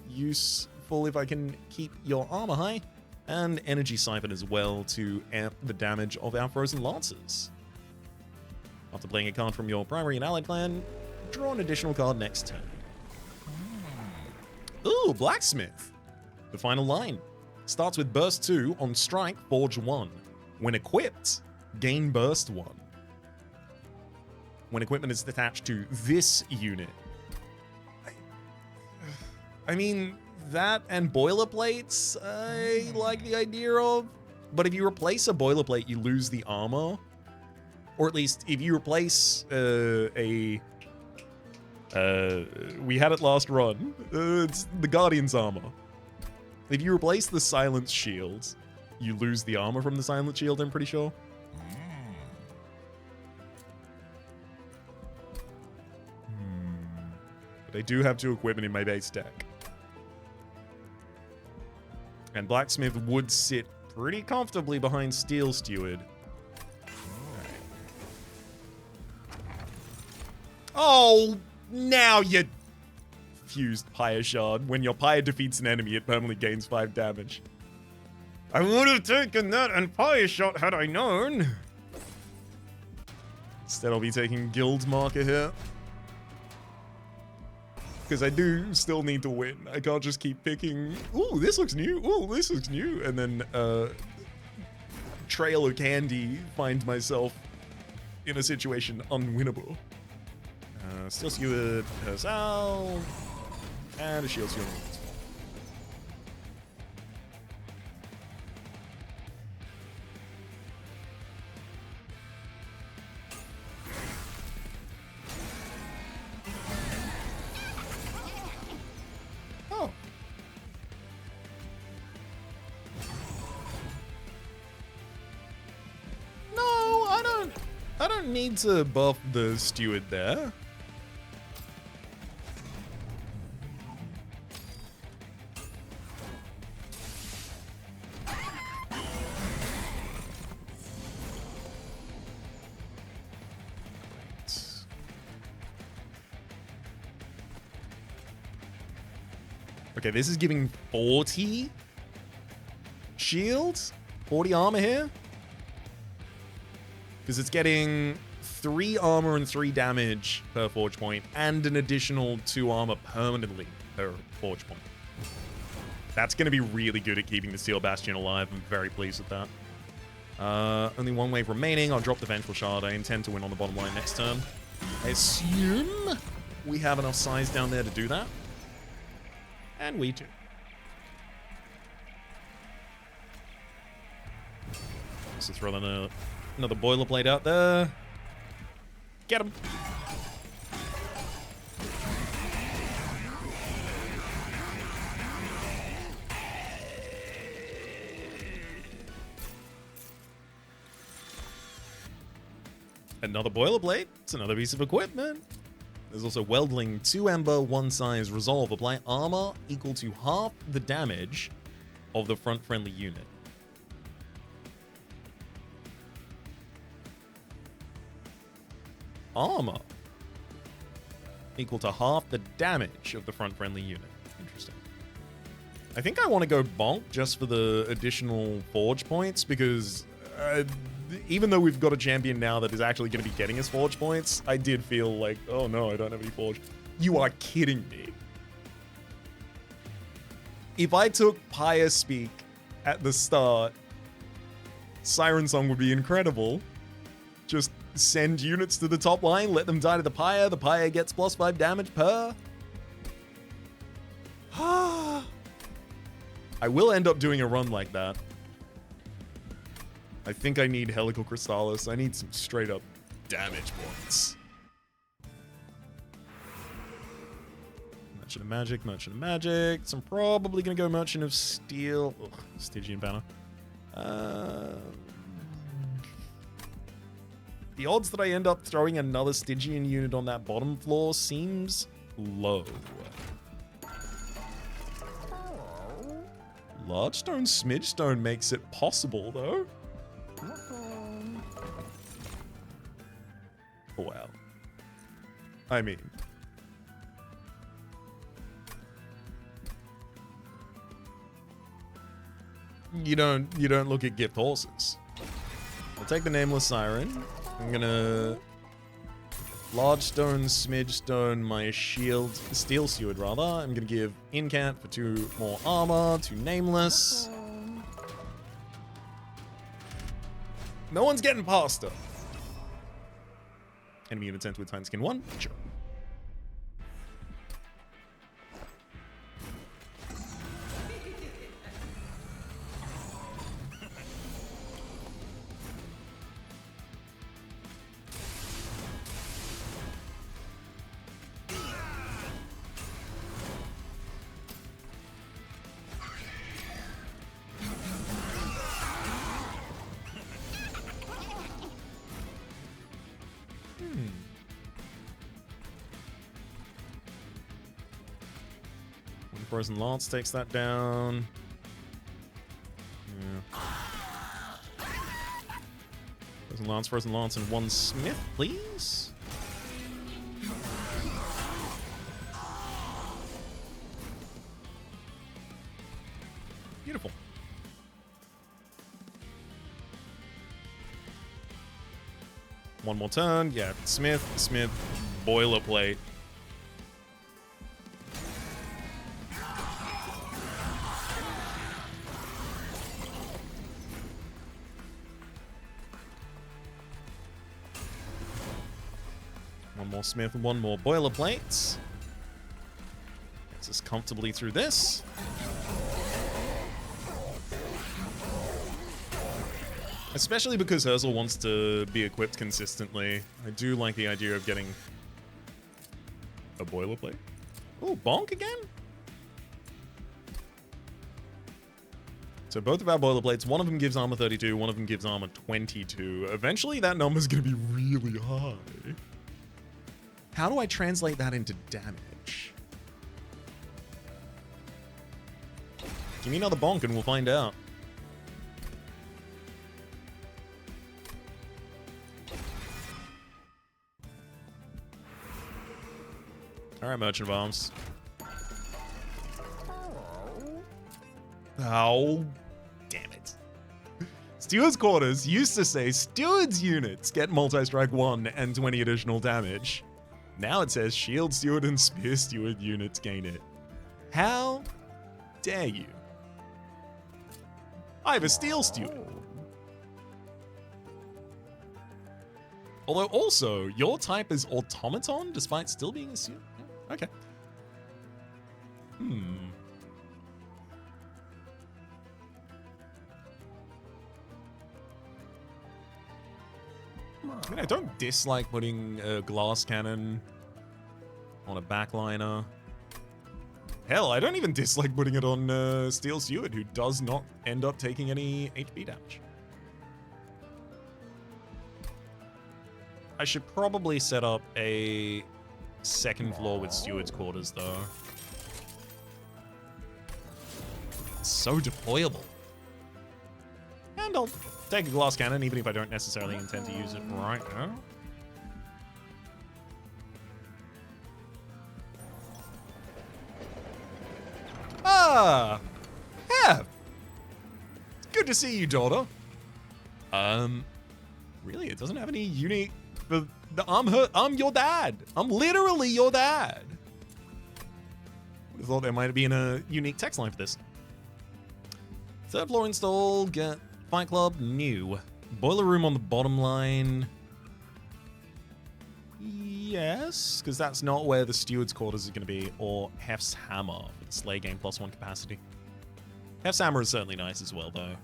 useful if I can keep your armor high. And Energy Siphon as well to amp the damage of our Frozen Lancers. After playing a card from your primary and allied clan, draw an additional card next turn. Ooh, Blacksmith. The final line. Starts with Burst 2 on Strike, Forge 1. When equipped, gain Burst 1. When equipment is attached to this unit. I mean, that and boilerplates, I like the idea of. But if you replace a boilerplate, you lose the armor. Or at least, if you replace we had it last run. It's the Guardian's armor. If you replace the Silence Shield, you lose the armor from the Silent Shield, I'm pretty sure. But I do have 2 equipment in my base deck. And Blacksmith would sit pretty comfortably behind Steel Steward. Oh, now you fused Pyre Shard. When your Pyre defeats an enemy, it permanently gains 5 damage. I would have taken that and Pyre Shot had I known. Instead, I'll be taking Guild Marker here. Because I do still need to win. I can't just keep picking, ooh, this looks new, ooh, this looks new, and then Trail of Candy find myself in a situation unwinnable. Steel Steward herself, and a Shield Steward. don't need to buff the steward there. Okay, this is giving 40 shield, 40 armor here. Because it's getting 3 armor and 3 damage per forge point, and an additional 2 armor permanently per forge point. That's going to be really good at keeping the Steel Bastion alive. I'm very pleased with that. Only 1 wave remaining. I'll drop the Vengeful Shard. I intend to win on the bottom line next turn. I assume we have enough size down there to do that. And we do. So throw another boilerplate out there. Get him. Another boilerplate. It's another piece of equipment. There's also Weldling, 2 Ember, 1 Size, Resolve. Apply armor equal to half the damage of the front friendly unit. Armor equal to half the damage of the front friendly unit. Interesting. I think I want to go bonk just for the additional forge points because even though we've got a champion now that is actually going to be getting us forge points, I did feel like, oh no, I don't have any forge. You are kidding me. If I took Pyre Speak at the start, Siren Song would be incredible. Just send units to the top line, let them die to the Pyre. The Pyre gets +5 damage per. I will end up doing a run like that. I think I need Helical Crystallis. I need some straight up damage points. Merchant of Magic, Merchant of Magic. So I'm probably going to go Merchant of Steel. Ugh, Stygian Banner. The odds that I end up throwing another Stygian unit on that bottom floor seems low. Large Stone, Smidge Stone makes it possible, though. Well, I mean, you don't look at gift horses. I'll take the Nameless Siren. I'm gonna Large Stone, Smidge Stone, my shield, Steel Steward rather. I'm gonna give Incant for 2 more armor, 2 Nameless. No one's getting past her. Enemy unit sent with Titan Skin 1? Sure. Frozen Lance takes that down. Yeah. Frozen Lance, and 1 Smith, please. Beautiful. One more turn. Yeah, Smith, boilerplate. One more Smith and 1 more boilerplate. Gets us comfortably through this. Especially because Herzl wants to be equipped consistently. I do like the idea of getting a boilerplate. Oh, bonk again? So both of our boilerplates, one of them gives armor 32, one of them gives armor 22. Eventually that number's going to be really high. How do I translate that into damage? Give me another bonk and we'll find out. Alright, Merchant of Arms. Oh, damn it. Steward's Quarters used to say Steward's units get multi-strike 1 and 20 additional damage. Now it says Shield Steward and Spear Steward units gain it. How dare you? I have a Steel Steward. Although also, your type is Automaton despite still being a Steward. Okay. I mean, I don't dislike putting a glass cannon on a backliner. Hell, I don't even dislike putting it on Steel Steward, who does not end up taking any HP damage. I should probably set up a second floor with Steward's Quarters, though. It's so deployable. And I'll take a glass cannon, even if I don't necessarily intend to use it right now. Ah! Yeah! It's good to see you, daughter. Really? It doesn't have any unique... I'm your dad. I'm literally your dad. I thought there might have been a unique text line for this. Third floor installed. Get Fight Club new. Boiler room on the bottom line. Yes, because that's not where the Steward's Quarters is going to be, or Hef's Hammer for the Slay game +1 capacity. Hef's Hammer is certainly nice as well, though.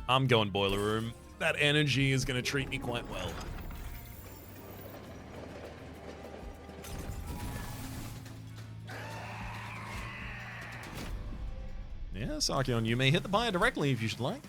I'm going Boiler Room. That energy is going to treat me quite well. Yes, Archeon, you may hit the buyer directly if you should like.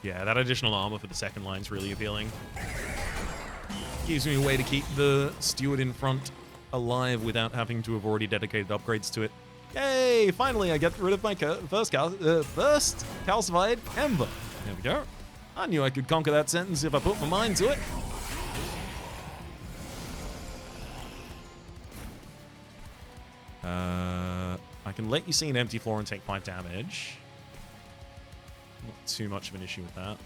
Yeah, that additional armor for the second line is really appealing. Gives me a way to keep the Steward in front alive without having to have already dedicated upgrades to it. Yay! Finally, I get rid of my first calcified Ember. There we go. I knew I could conquer that sentence if I put my mind to it. I can let you see an empty floor and take 5 damage. Not too much of an issue with that.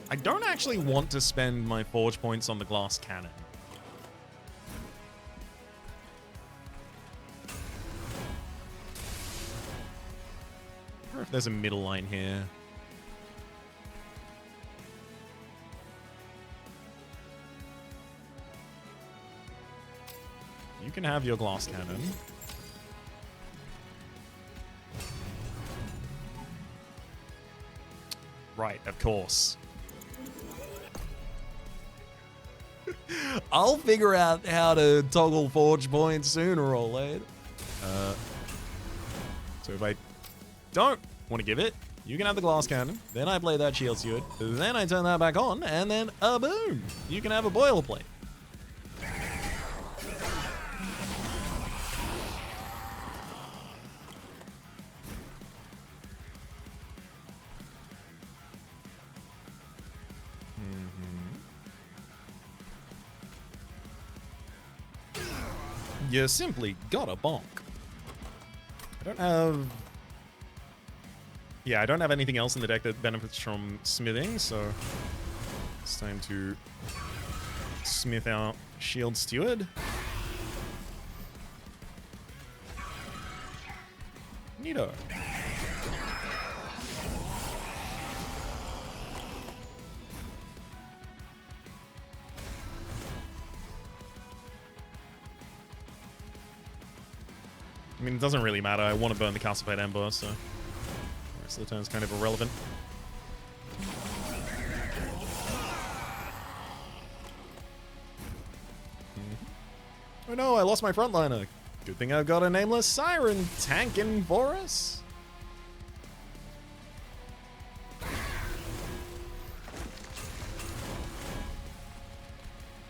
I don't actually want to spend my forge points on the glass cannon. I wonder if there's a middle line here. You can have your glass cannon. Right, of course. I'll figure out how to toggle forge points sooner or later. So if I don't want to give it, you can have the glass cannon. Then I play that shield steward. Then I turn that back on, and then boom, you can have a boilerplate. you simply gotta bonk. I don't have... Yeah, I don't have anything else in the deck that benefits from smithing, so it's time to smith our Shield Steward. Neato. I mean, it doesn't really matter. I want to burn the Calcified Ember, so the rest of the turn is kind of irrelevant. Oh no, I lost my frontliner. Good thing I've got a Nameless Siren tanking for us.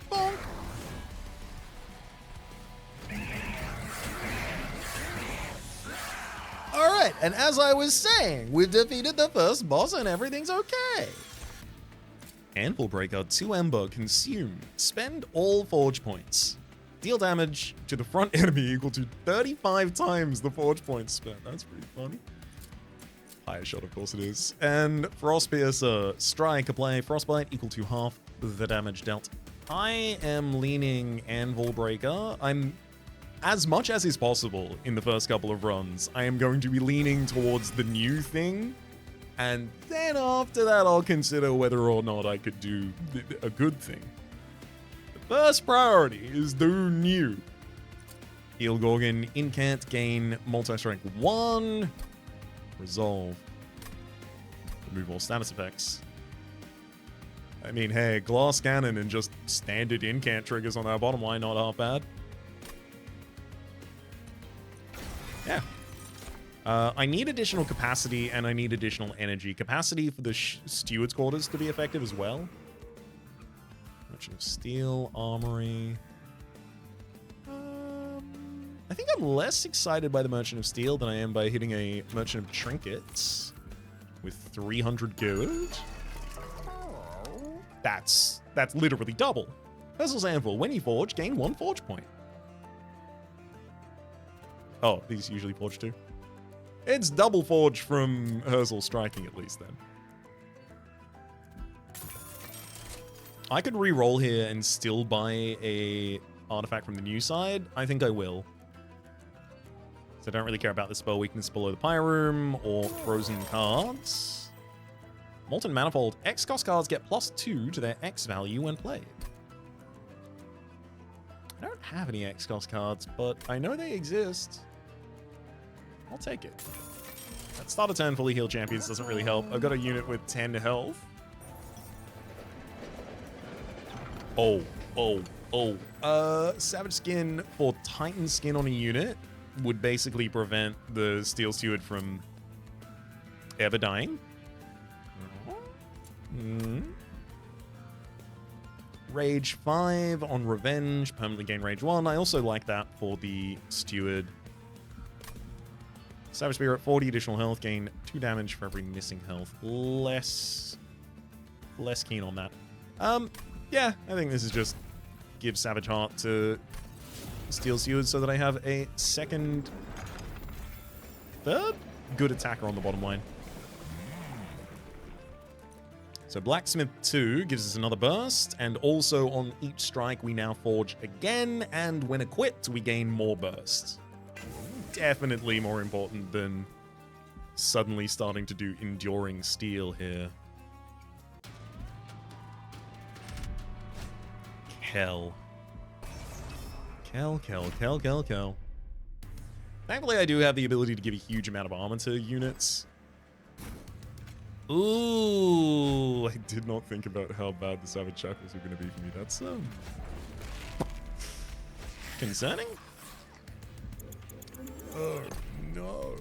Bonk. Alright, and as I was saying, we've defeated the first boss and everything's okay. Anvil Breaker 2 Ember, consume. Spend all Forge points. Deal damage to the front enemy equal to 35 times the Forge points spent. That's pretty funny. Higher shot, of course it is. And Frost Piercer, strike, apply Frostbite equal to half the damage dealt. I am leaning Anvil Breaker. As much as is possible in the first couple of runs, I am going to be leaning towards the new thing. And then after that, I'll consider whether or not I could do a good thing. First priority is do new. Heal Gorgon, Incant, gain multi-strike 1. Resolve. Remove all status effects. I mean, hey, Glass Cannon and just standard Incant triggers on our bottom line, not half bad. Yeah. I need additional capacity and I need additional energy. Capacity for the Steward's Quarters to be effective as well. Merchant of Steel, Armory. I think I'm less excited by the Merchant of Steel than I am by hitting a Merchant of Trinkets with 300 gold. That's literally double. Herzal's Anvil. When you forge, gain 1 forge point. Oh, these usually forge too. It's double forge from Herzal striking at least then. I could re-roll here and still buy a artifact from the new side. I think I will. So I don't really care about the spell weakness below the Pyroom or frozen cards. Molten Manifold. X-cost cards get +2 to their X value when played. I don't have any X-cost cards, but I know they exist. I'll take it. That start of turn fully healed champions doesn't really help. I've got a unit with 10 health. Savage Skin for Titan Skin on a unit would basically prevent the Steel Steward from ever dying. Rage 5 on Revenge, permanently gain Rage 1. I also like that for the Steward. Savage Spirit, 40 additional health, gain 2 damage for every missing health. Less keen on that. Yeah, I think this is just give Savage Heart to Steel Steward so that I have a third good attacker on the bottom line. So Blacksmith 2 gives us another burst, and also on each strike we now forge again, and when equipped we gain more bursts. Definitely more important than suddenly starting to do Enduring Steel here. Kel. Thankfully, I do have the ability to give a huge amount of armor to units. Ooh, I did not think about how bad the Savage Shackles were going to be for me. That's concerning. Oh no.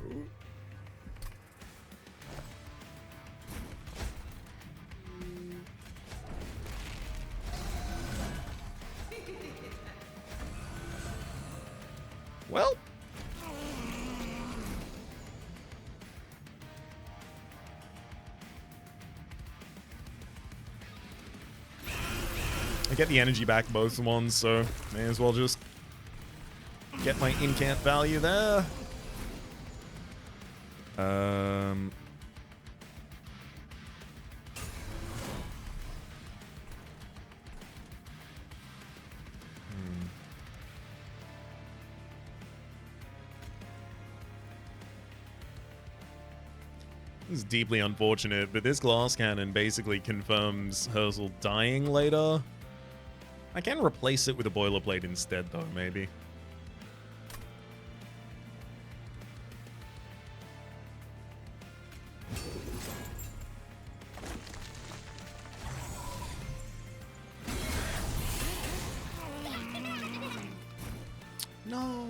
Well, I get the energy back both ones, so may as well just get my incant value there. This is deeply unfortunate, but this glass cannon basically confirms Herzl dying later. I can replace it with a boilerplate instead, though, maybe. No.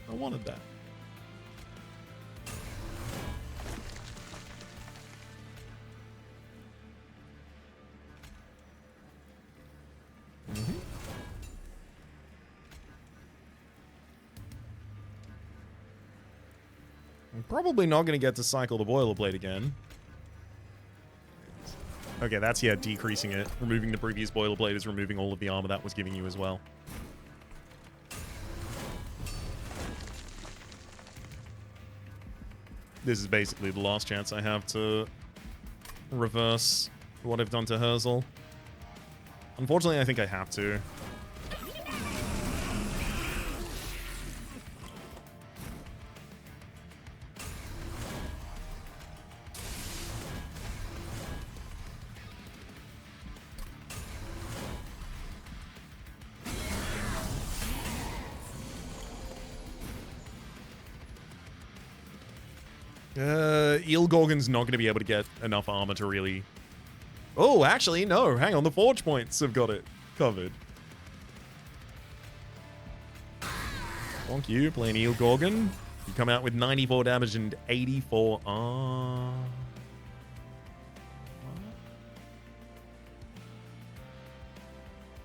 I wanted that. I'm probably not going to get to cycle the boilerplate again. Okay, that's, yeah, decreasing it. Removing the previous boilerplate is removing all of the armor that was giving you as well. This is basically the last chance I have to reverse what I've done to Herzl. Unfortunately, I think I have to. Eel Gorgon's not going to be able to get enough armor to really... Oh, actually, no. Hang on. The forge points have got it covered. Bonk you, playing Eel Gorgon. You come out with 94 damage and 84 armor.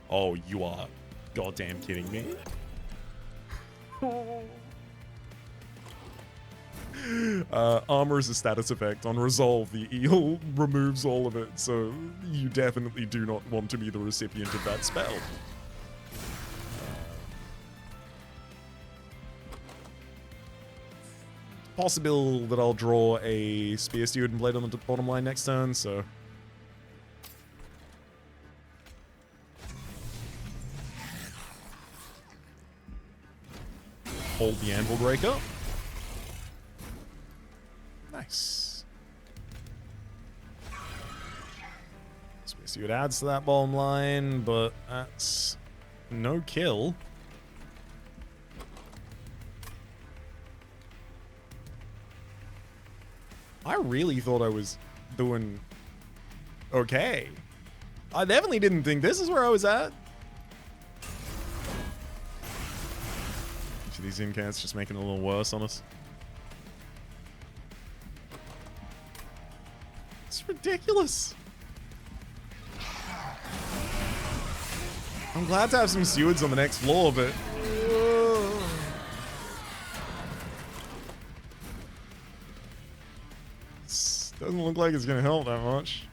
Oh, you are goddamn kidding me. Armor is a status effect. On resolve, the eel removes all of it, so you definitely do not want to be the recipient of that spell. Possible that I'll draw a Spear Steward and Blade on the bottom line next turn, so... Hold the Anvil Breaker. Nice. So we see what adds to that bottom line, but that's no kill. I really thought I was doing okay. I definitely didn't think this is where I was at. Each of these incants just making it a little worse on us. It's ridiculous. I'm glad to have some stewards on the next floor, but... This doesn't look like it's going to help that much.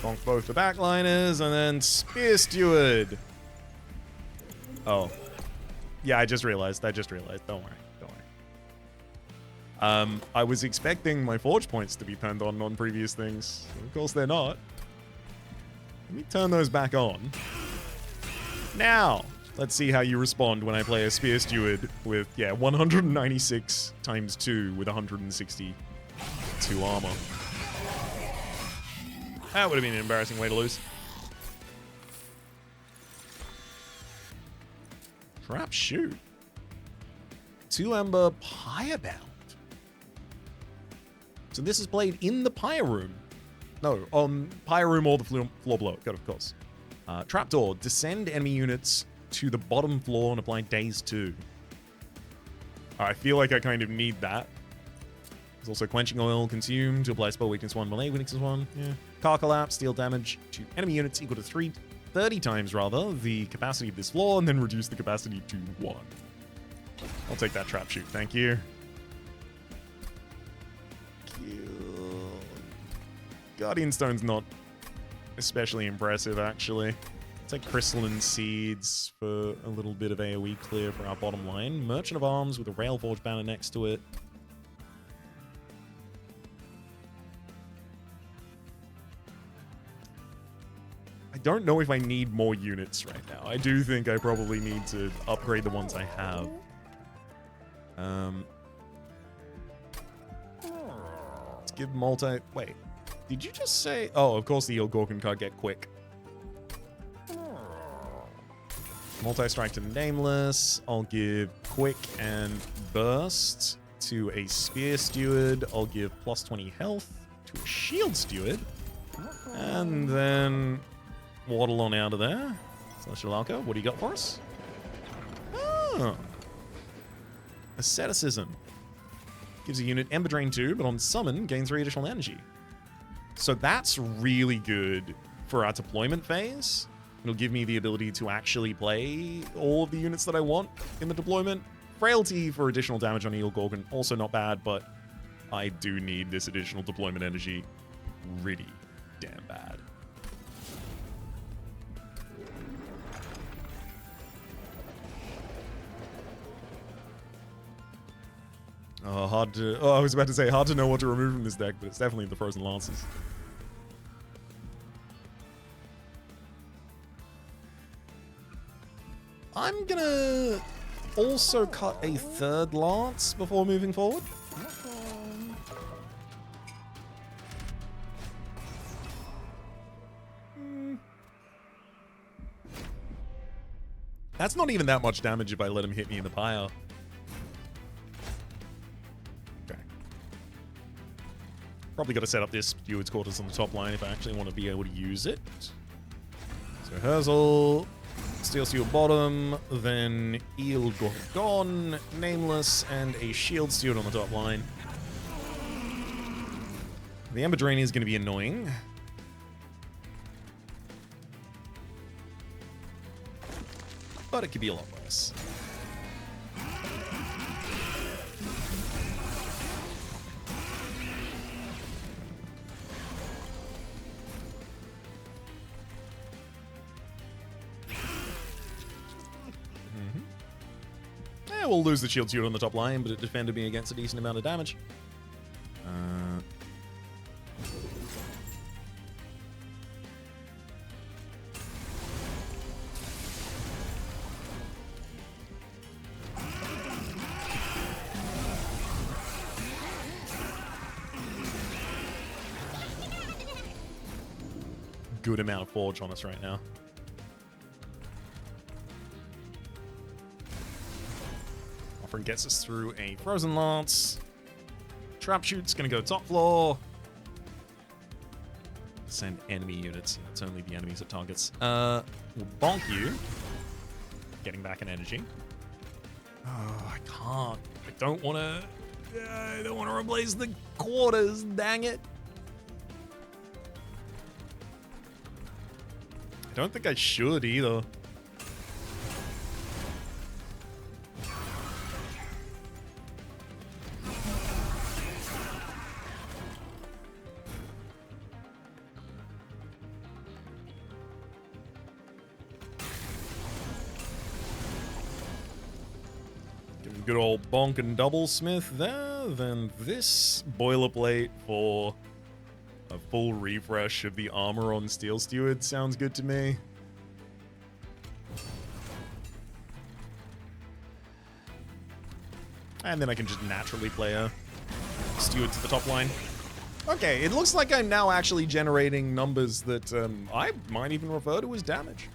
Bonk both the backliners, and then Spear Steward. Oh. Yeah, I just realized. Don't worry. Don't worry. I was expecting my forge points to be turned on previous things. Of course, they're not. Let me turn those back on. Now, let's see how you respond when I play a Spear Steward with, yeah, 196 times 2 with 162 armor. That would have been an embarrassing way to lose. Trap shoot. 2 Ember Pyre Bound. So this is played in the Pyre Room. No, on Pyre Room or the floor below it. Got, of course. Trapdoor. Descend enemy units to the bottom floor and apply Daze 2. I feel like I kind of need that. There's also Quenching Oil consumed to apply Spell Weakness 1, Melee Weakness 1. Yeah. Car Collapse. Deal damage to enemy units equal to 30 times rather the capacity of this floor, and then reduce the capacity to 1. I'll take that trap shoot, thank you. Guardian Stone's not especially impressive, actually. Take Crystalline Seeds for a little bit of AoE clear for our bottom line. Merchant of Arms with a Railforged banner next to it. I don't know if I need more units right now. I do think I probably need to upgrade the ones I have. Let's give multi... Wait. Did you just say... Oh, of course the Gorgon can't get quick. Multi-strike to Nameless. I'll give quick and burst to a Spear Steward. I'll give plus 20 health to a Shield Steward. And then waddle on out of there. Celestial Alka, what do you got for us? Oh. Asceticism. Gives a unit Ember Drain 2, but on summon, gains 3 additional energy. So that's really good for our deployment phase. It'll give me the ability to actually play all of the units that I want in the deployment. Frailty for additional damage on Eel Gorgon, also not bad, but I do need this additional deployment energy really damn bad. I was about to say hard to know what to remove from this deck, but it's definitely the Frozen Lances. I'm gonna also cut a third lance before moving forward. That's not even that much damage if I let him hit me in the pyre. Okay. Probably got to set up this Steward's Quarters on the top line if I actually want to be able to use it. So Herzl, Steel Steel bottom, then Eel Gorgon, Nameless, and a Shield Steward on the top line. The Ember Drain is going to be annoying. But it could be a lot worse. Yeah, we'll lose the Shield Steward on the top line, but it defended me against a decent amount of damage. Good amount of Forge on us right now. Offering gets us through a Frozen Lance. Trap Shoot's gonna go top floor. Send enemy units. It's only the enemies it targets. We'll bonk you. Getting back an energy. Oh, I can't. I don't wanna replace the quarters, dang it. I don't think I should either. Give him a good old bonk and doublesmith there. Then this boilerplate for a full refresh of the armor on Steel Steward sounds good to me. And then I can just naturally play a Steward to the top line. Okay, it looks like I'm now actually generating numbers that I might even refer to as damage.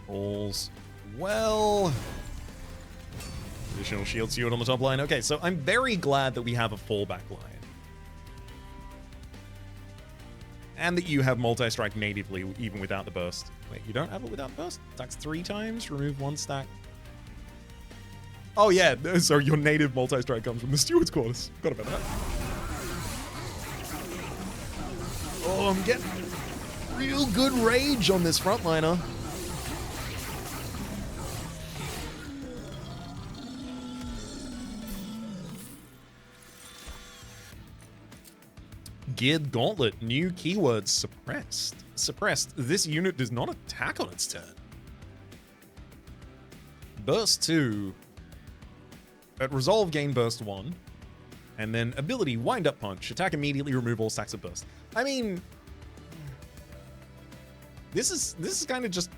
All's well. Additional Shield Steward on the top line. Okay, so I'm very glad that we have a fallback line. And that you have multi-strike natively, even without the burst. Wait, you don't have it without the burst? Attacks 3 times, remove 1 stack. Oh yeah, so your native multi-strike comes from the Steward's Quarters. Forgot about that. Oh, I'm getting real good rage on this frontliner. Geared Gauntlet, new keyword, suppressed. Suppressed, this unit does not attack on its turn. Burst 2. At Resolve, gain Burst 1. And then ability, Wind Up Punch. Attack immediately, remove all stacks of Burst. I mean, this is kind of just...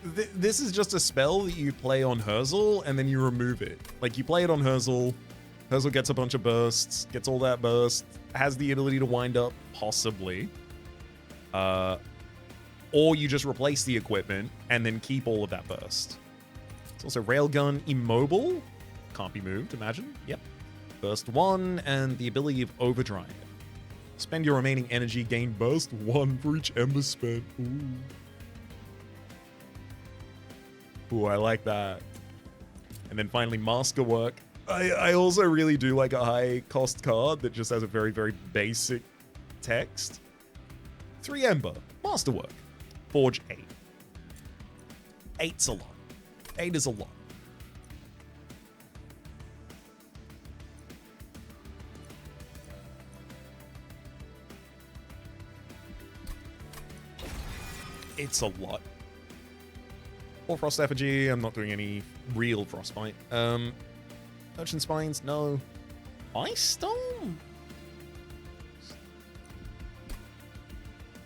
This is just a spell that you play on Herzl, and then you remove it. Like, you play it on Herzl, Herzl gets a bunch of bursts, gets all that burst, has the ability to wind up, possibly. Or you just replace the equipment and then keep all of that burst. It's also Railgun Immobile. Can't be moved, imagine. Yep. Burst 1 and the ability of Overdrive. Spend your remaining energy, gain Burst 1 for each Ember spent. Ooh, I like that. And then finally, Masterwork. I also really do like a high-cost card that just has a very, very basic text. 3 Ember. Masterwork. Forge 8. 8's a lot. 8 is a lot. It's a lot. Or Frost Effigy. I'm not doing any real Frostbite. Merchant Spines, no. Ice Storm?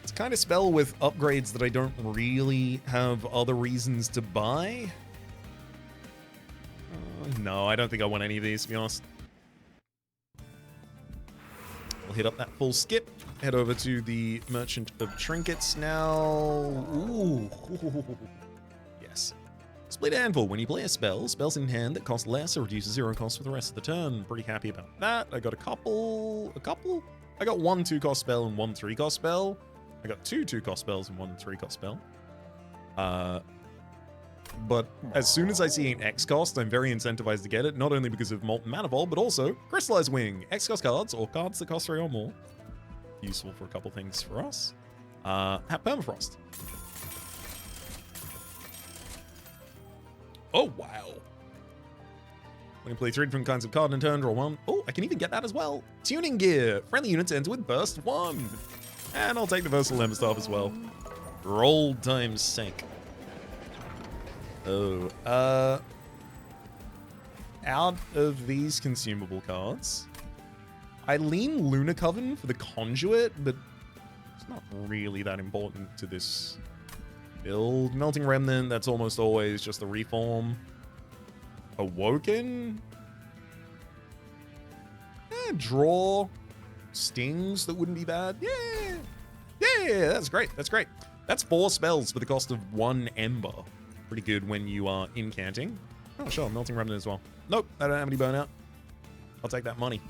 It's kind of spell with upgrades that I don't really have other reasons to buy. No, I don't think I want any of these, to be honest. We'll hit up that full skip. Head over to the Merchant of Trinkets now. Ooh. Yes. Split Anvil. When you play a spell, spells in hand that cost less or reduces 0 cost for the rest of the turn. Pretty happy about that. I got a couple? I got 1 2-cost spell and 1 3-cost spell. I got 2 2-cost spells and 1 3-cost spell. But as soon as I see an X cost, I'm very incentivized to get it, not only because of Molten Manifold, but also Crystallized Wing. X cost cards, or cards that cost 3 or more. Useful for a couple things for us. Have Permafrost. Oh, wow. When you play 3 different kinds of card in a turn, draw 1. Oh, I can even get that as well. Tuning Gear. Friendly units enter with Burst 1. And I'll take the Versatile Emberstaff as well. Roll times sink. Oh, out of these consumable cards, I lean Lunar Coven for the Conduit, but it's not really that important to this build. Melting Remnant, that's almost always just a reform. Awoken? Draw. Stings, that wouldn't be bad. Yeah! Yeah, that's great, that's great. That's 4 spells for the cost of 1 Ember. Pretty good when you are incanting. Oh, sure, Melting Remnant as well. Nope, I don't have any burnout. I'll take that money.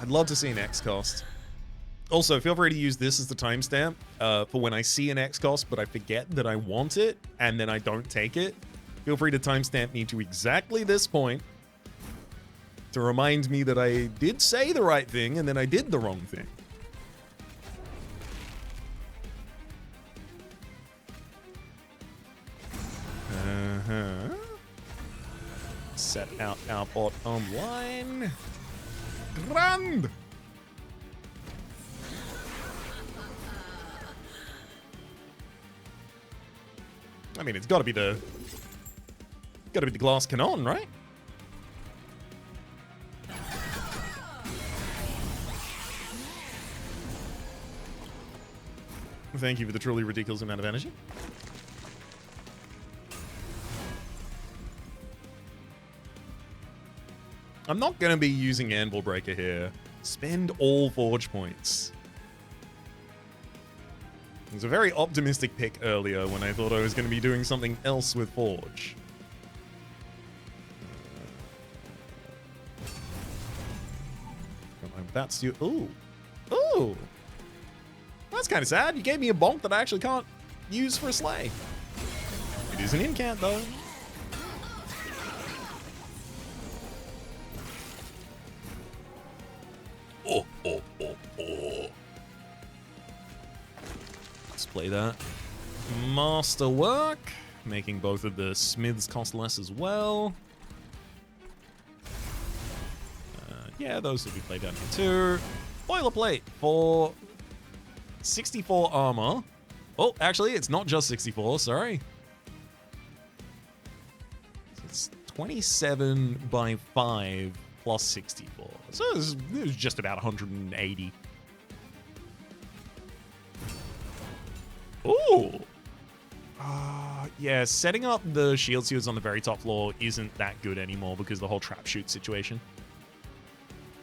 I'd love to see an X cost. Also, feel free to use this as the timestamp for when I see an X cost, but I forget that I want it, and then I don't take it. Feel free to timestamp me to exactly this point to remind me that I did say the right thing, and then I did the wrong thing. Set out our bot online. Grand! I mean, it's gotta be the glass cannon, right? Thank you for the truly ridiculous amount of energy. I'm not going to be using Anvil Breaker here. Spend all Forge points. It was a very optimistic pick earlier when I thought I was going to be doing something else with Forge. That's you. Ooh. Ooh. That's kind of sad. You gave me a bonk that I actually can't use for a sleigh. It is an incant, though. Oh, oh, oh, oh. Let's play that. Masterwork. Making both of the smiths cost less as well. Yeah, those will be played down here too. Boilerplate for 64 armor. Oh, actually, it's not just 64, sorry. It's 27 by 5 plus 64. So it was just about 180. Ooh. Yeah, setting up the shield stewards on the very top floor isn't that good anymore because of the whole trap shoot situation.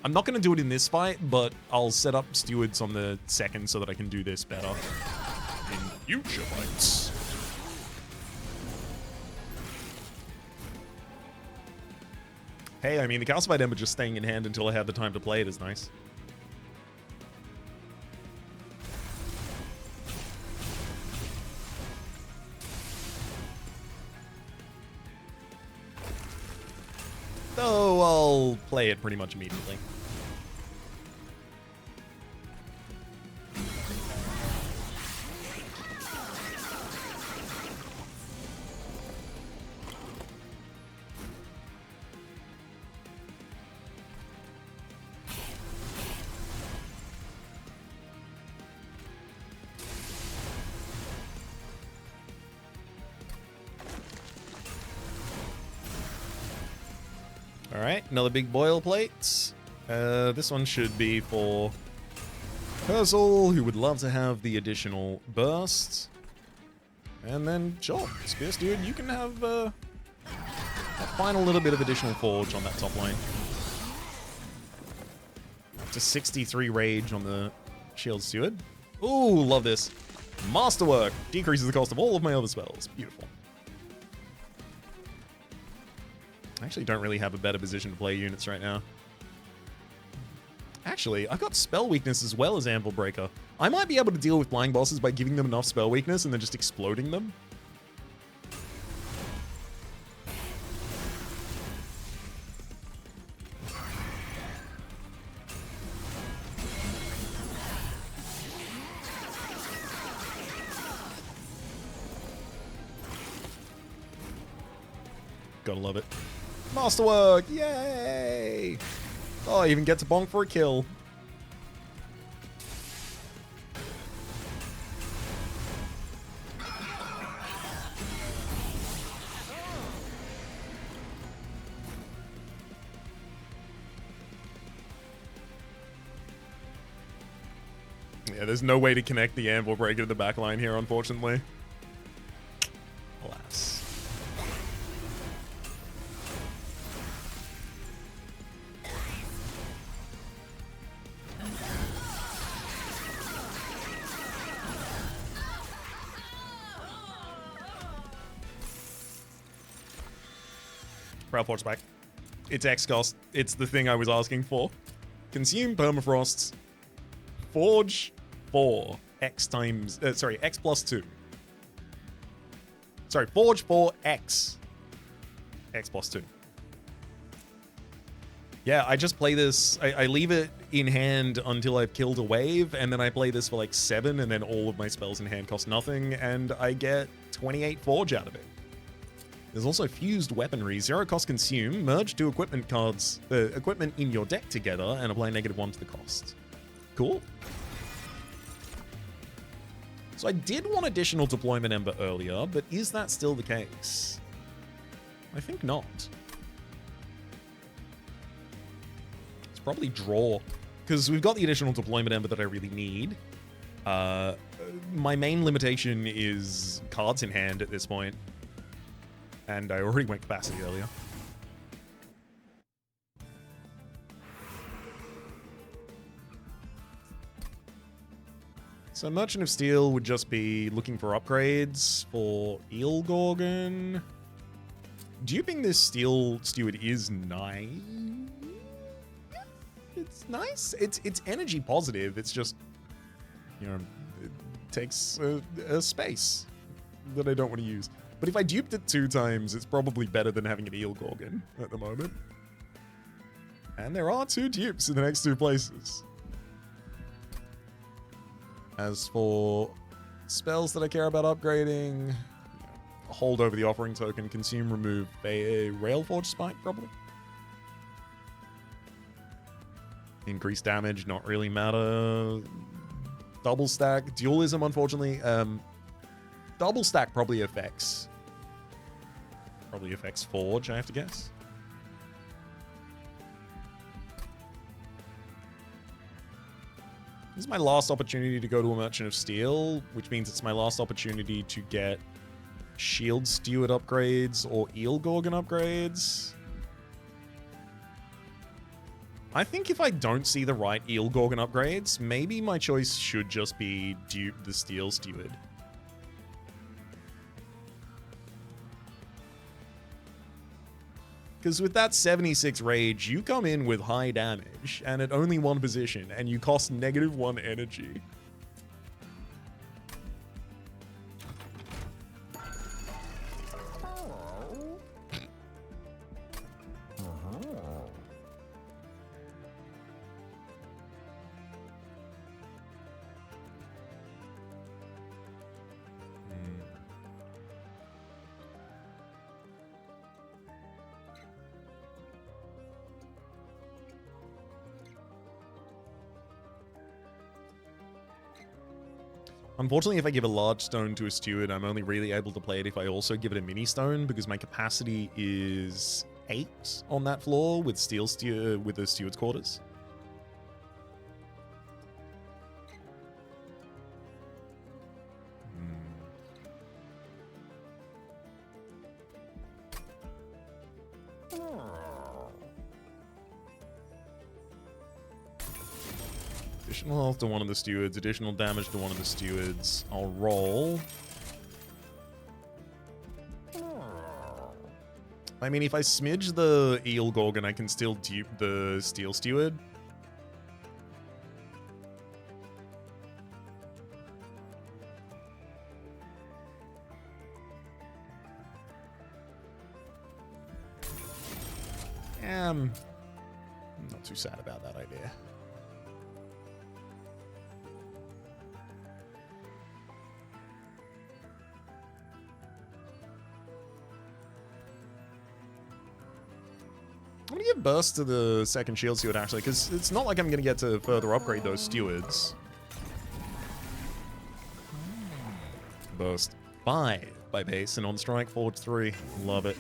I'm not going to do it in this fight, but I'll set up stewards on the second so that I can do this better in future fights. Hey, I mean, the calcified ember just staying in hand until I have the time to play it is nice. So I'll play it pretty much immediately. Alright, another big boil plate. This one should be for Persil, who would love to have the additional burst. And then, sure, Spear Steward, you can have a final little bit of additional forge on that top line. Up to 63 rage on the Shield Steward. Ooh, love this. Masterwork decreases the cost of all of my other spells. Beautiful. I actually don't really have a better position to play units right now. Actually, I've got spell weakness as well as Anvil Breaker. I might be able to deal with flying bosses by giving them enough spell weakness and then just exploding them. Gotta love it. Masterwork! Yay! Oh, I even get to bonk for a kill. Yeah, there's no way to connect the Anvil Breaker to the back line here, unfortunately. Alas. Railforged back. It's X cost. It's the thing I was asking for. Consume permafrosts. Forge 4. X times... X plus 2. Sorry, Forge 4 X. X plus 2. Yeah, I just play this... I leave it in hand until I've killed a wave, and then I play this for like 7, and then all of my spells in hand cost nothing, and I get 28 Forge out of it. There's also fused weaponry, 0 cost consume, merge 2 equipment cards, equipment in your deck together, and apply -1 to the cost. Cool. So I did want additional deployment ember earlier, but is that still the case? I think not. It's probably draw, because we've got the additional deployment ember that I really need. My main limitation is cards in hand at this point. And I already went capacity earlier. So Merchant of Steel would just be looking for upgrades for Eel Gorgon. Duping this Steel Steward is 9. It's nice. It's energy positive. It's just, you know, it takes a space that I don't want to use. But if I duped it 2 times, it's probably better than having an Eel Gorgon at the moment. And there are 2 dupes in the next 2 places. As for spells that I care about upgrading, hold over the offering token, consume, remove a Railforged spike, probably. Increase damage, not really matter. Double stack, dualism, unfortunately. Double stack probably affects Forge, I have to guess. This is my last opportunity to go to a Merchant of Steel, which means it's my last opportunity to get Shield Steward upgrades or Eel Gorgon upgrades. I think if I don't see the right Eel Gorgon upgrades, maybe my choice should just be dupe the Steel Steward. Because with that 76 rage, you come in with high damage, and at only 1 position, and you cost -1 energy. Unfortunately, if I give a large stone to a steward, I'm only really able to play it if I also give it a mini stone, because my capacity is 8 on that floor with with the steward's quarters. Additional health to one of the stewards, additional damage to one of the stewards. I'll roll. I mean, if I smidge the Eel Gorgon, I can still dupe the Steel Steward. I'm not too sad about that idea. I'm going to give Burst to the second Shield Steward, actually, because it's not like I'm going to get to further upgrade those stewards. Burst 5 by base, and on strike, Forge 3. Love it.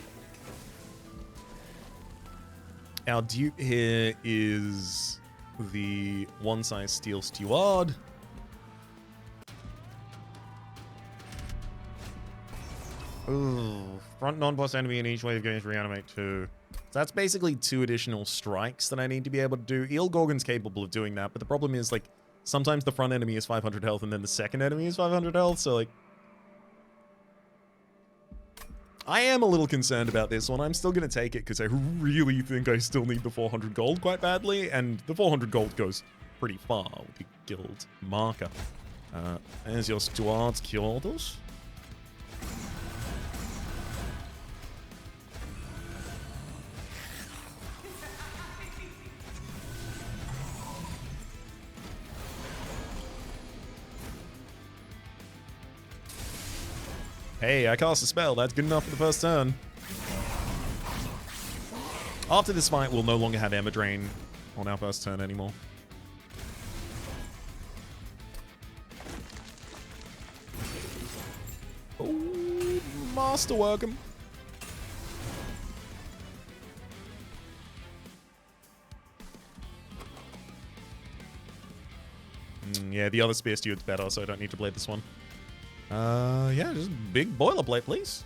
Our dupe here is the one-size Steel Steward. Ooh, front non-boss enemy in each wave gains reanimate 2. So that's basically 2 additional strikes that I need to be able to do. Eel Gorgon's capable of doing that, but the problem is, like, sometimes the front enemy is 500 health and then the second enemy is 500 health, so, like... I am a little concerned about this one. I'm still going to take it because I really think I still need the 400 gold quite badly, and the 400 gold goes pretty far with the guild marker. There's your Steward's quarters. Hey, I cast a spell. That's good enough for the first turn. After this fight, we'll no longer have Emma Drain on our first turn anymore. Oh, masterwork him. Yeah, the other Spear Steward's better, so I don't need to blade this one. Yeah, just big boilerplate, please.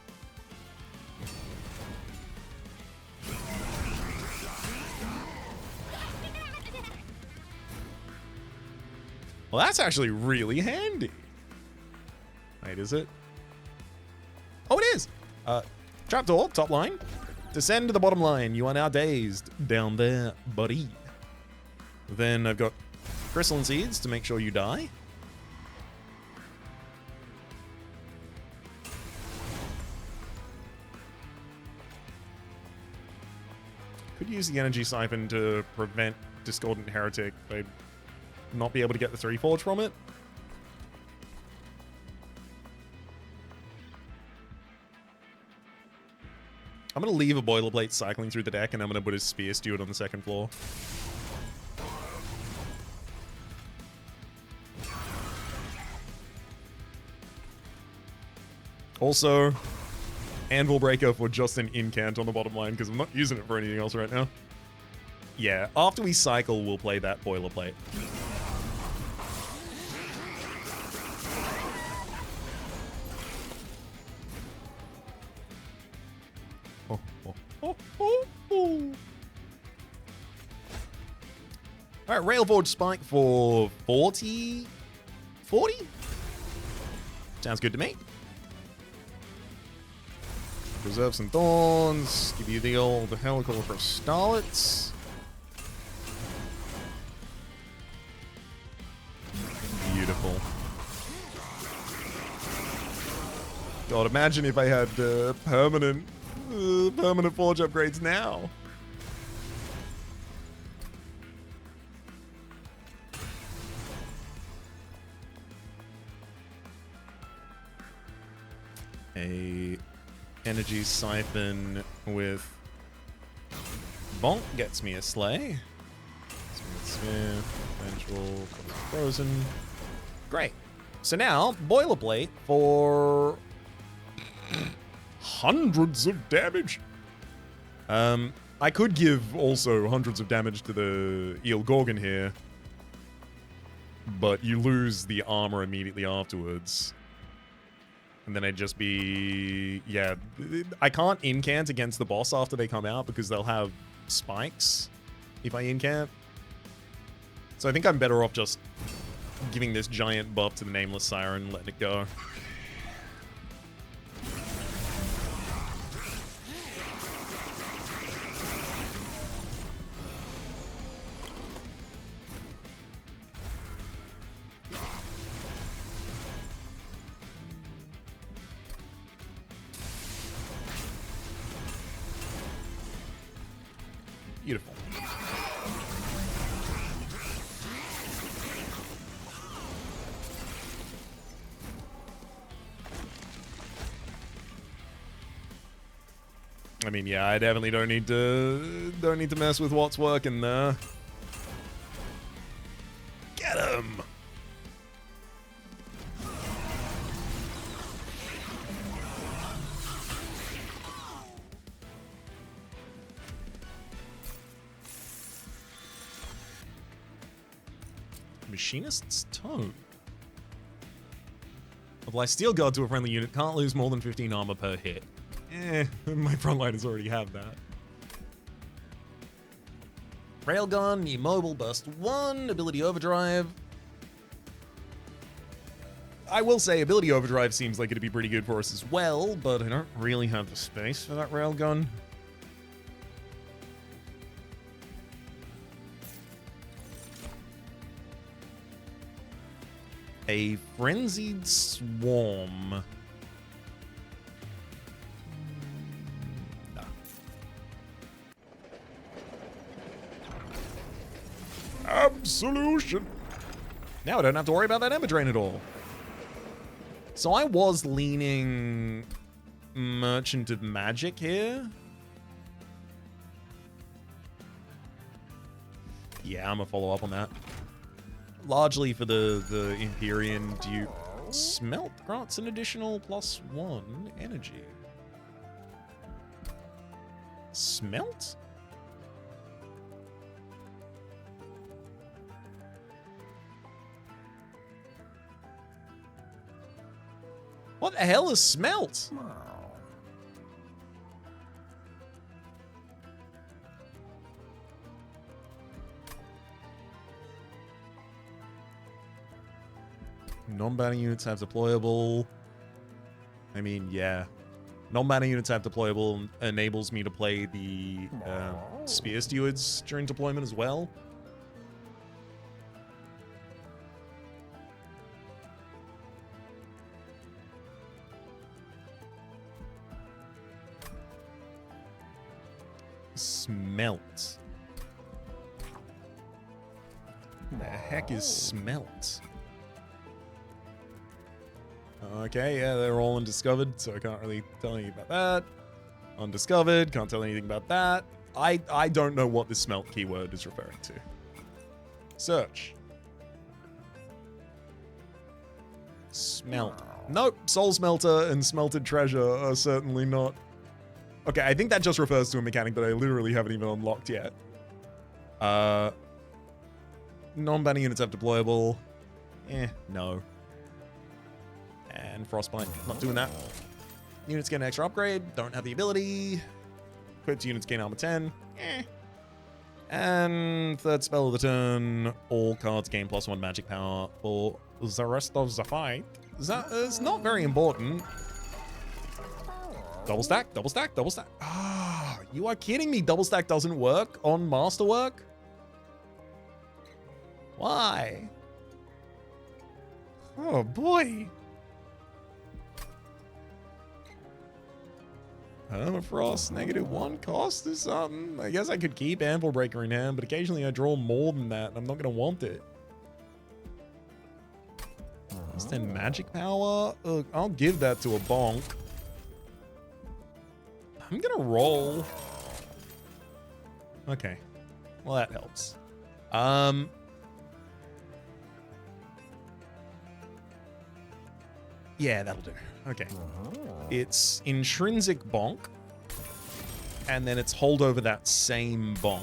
Well, that's actually really handy. Wait, is it? Oh, it is! Trapdoor, top line. Descend to the bottom line. You are now dazed. Down there, buddy. Then I've got Crystalline Seeds to make sure you die. Could use the Energy Siphon to prevent Discordant Heretic by not be able to get the 3-Forge from it. I'm going to leave a Boilerplate cycling through the deck, and I'm going to put a Spear Steward on the second floor. Also, Anvil Breaker for just an incant on the bottom line, because I'm not using it for anything else right now. Yeah, after we cycle, we'll play that Boilerplate. Alright, Railforged Spike for 40? 40? Sounds good to me. Preserve some Thorns. Give you the old Helical for Starlets. Beautiful. God, imagine if I had permanent Forge upgrades now. A Energy Siphon with Bonk gets me a Slay. Smith, Vengeful, Frozen. Great. So now, Boilerplate for hundreds of damage. I could give also hundreds of damage to the Eel Gorgon here, but you lose the armor immediately afterwards. And then I'd just be... yeah, I can't incant against the boss after they come out because they'll have spikes if I incant. So I think I'm better off just giving this giant buff to the Nameless Siren and letting it go. Beautiful. I mean, yeah, I definitely don't need to mess with what's working there. Get him. Machinist's Tome. Apply Steel Guard to a friendly unit. Can't lose more than 15 armor per hit. My frontliners already have that. Railgun, Immobile, Burst 1, Ability Overdrive. I will say Ability Overdrive seems like it'd be pretty good for us as well, but I don't really have the space for that Railgun. A Frenzied Swarm. Nah. Absolution. Now I don't have to worry about that Ember Drain at all. So I was leaning Merchant of Magic here. Yeah, I'm gonna follow up on that. Largely for the Empyrean Duke. Smelt grants an additional +1 energy. Smelt? What the hell is Smelt? Non-banner units have deployable. I mean, yeah. Non-banner units have deployable enables me to play the Spear Stewards during deployment as well. Smelt. The heck is smelt? Okay, yeah, they're all undiscovered, so I can't really tell you about that. Undiscovered, can't tell anything about that. I don't know what this smelt keyword is referring to. Search. Smelt. Nope, soul smelter and smelted treasure are certainly not. Okay, I think that just refers to a mechanic that I literally haven't even unlocked yet. Non-banner units have deployable. No. And Frostbite, not doing that. Units get an extra upgrade, don't have the ability. Equipped units gain armor 10. And third spell of the turn, all cards gain +1 magic power for the rest of the fight. That is not very important. Double stack, double stack, double stack. Ah, you are kidding me. Double stack doesn't work on Masterwork? Why? Oh boy. Permafrost, -1 cost or something. I guess I could keep Anvil Breaker in hand, but occasionally I draw more than that, and I'm not going to want it. Plus 10 magic power? Ugh, I'll give that to a bonk. I'm going to roll. Okay. Well, that helps. Yeah, that'll do. Okay. It's intrinsic bonk, and then it's hold over that same bonk.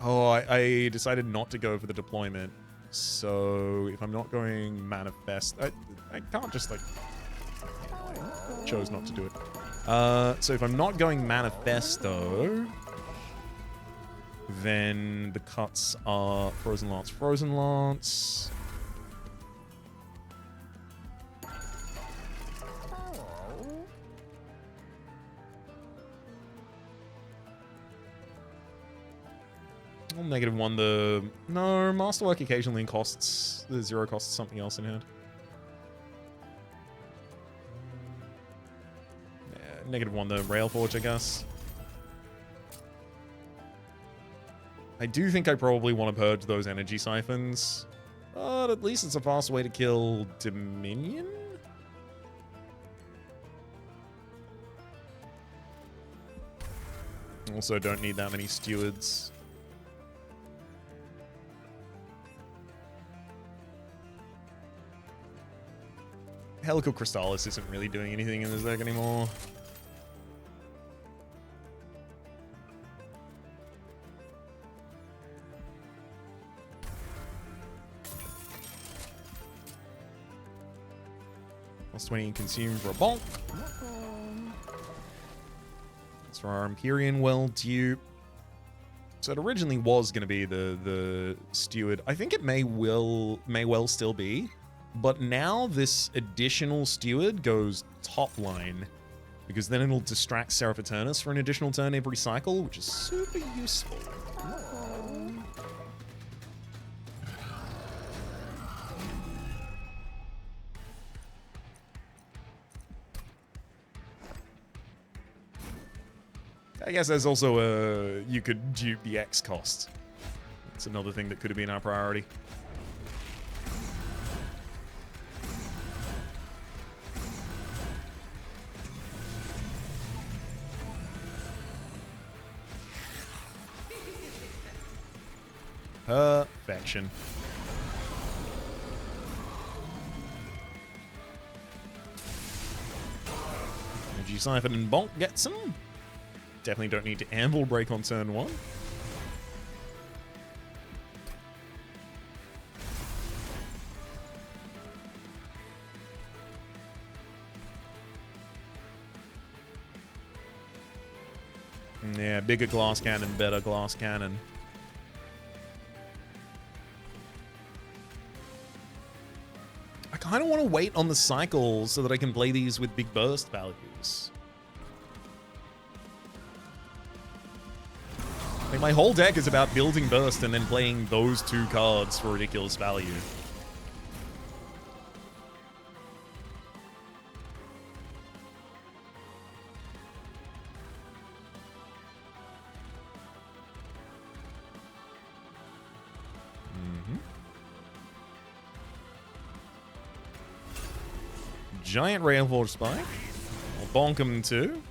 Oh, I decided not to go for the deployment. So if I'm not going manifest, I can't just like. I chose not to do it. So if I'm not going manifesto, then the cuts are Frozen Lance, Frozen Lance. I'll -1 the... No, Masterwork occasionally costs... The 0 costs something else in hand. Yeah, -1 the Railforged, I guess. I do think I probably want to purge those energy siphons. But at least it's a fast way to kill Dominion? Also don't need that many stewards. Helical Crystallis isn't really doing anything in this deck anymore. +20 consumed for a bonk. That's for our Empyrean Well dupe. So it originally was going to be the Steward. I think it may well still be. But now this additional Steward goes top line, because then it'll distract Seraph Eternus for an additional turn every cycle, which is super useful. I guess there's also you could dupe the X cost. That's another thing that could have been our priority. Perfection. Energy Siphon and Bonk gets them. Definitely don't need to Anvil Break on turn 1. Yeah, bigger glass cannon, better glass cannon. I kind of want to wait on the cycle so that I can play these with big burst values. Like, my whole deck is about building Burst and then playing those 2 cards for ridiculous value. Giant Railforged Spike. I'll bonk him too.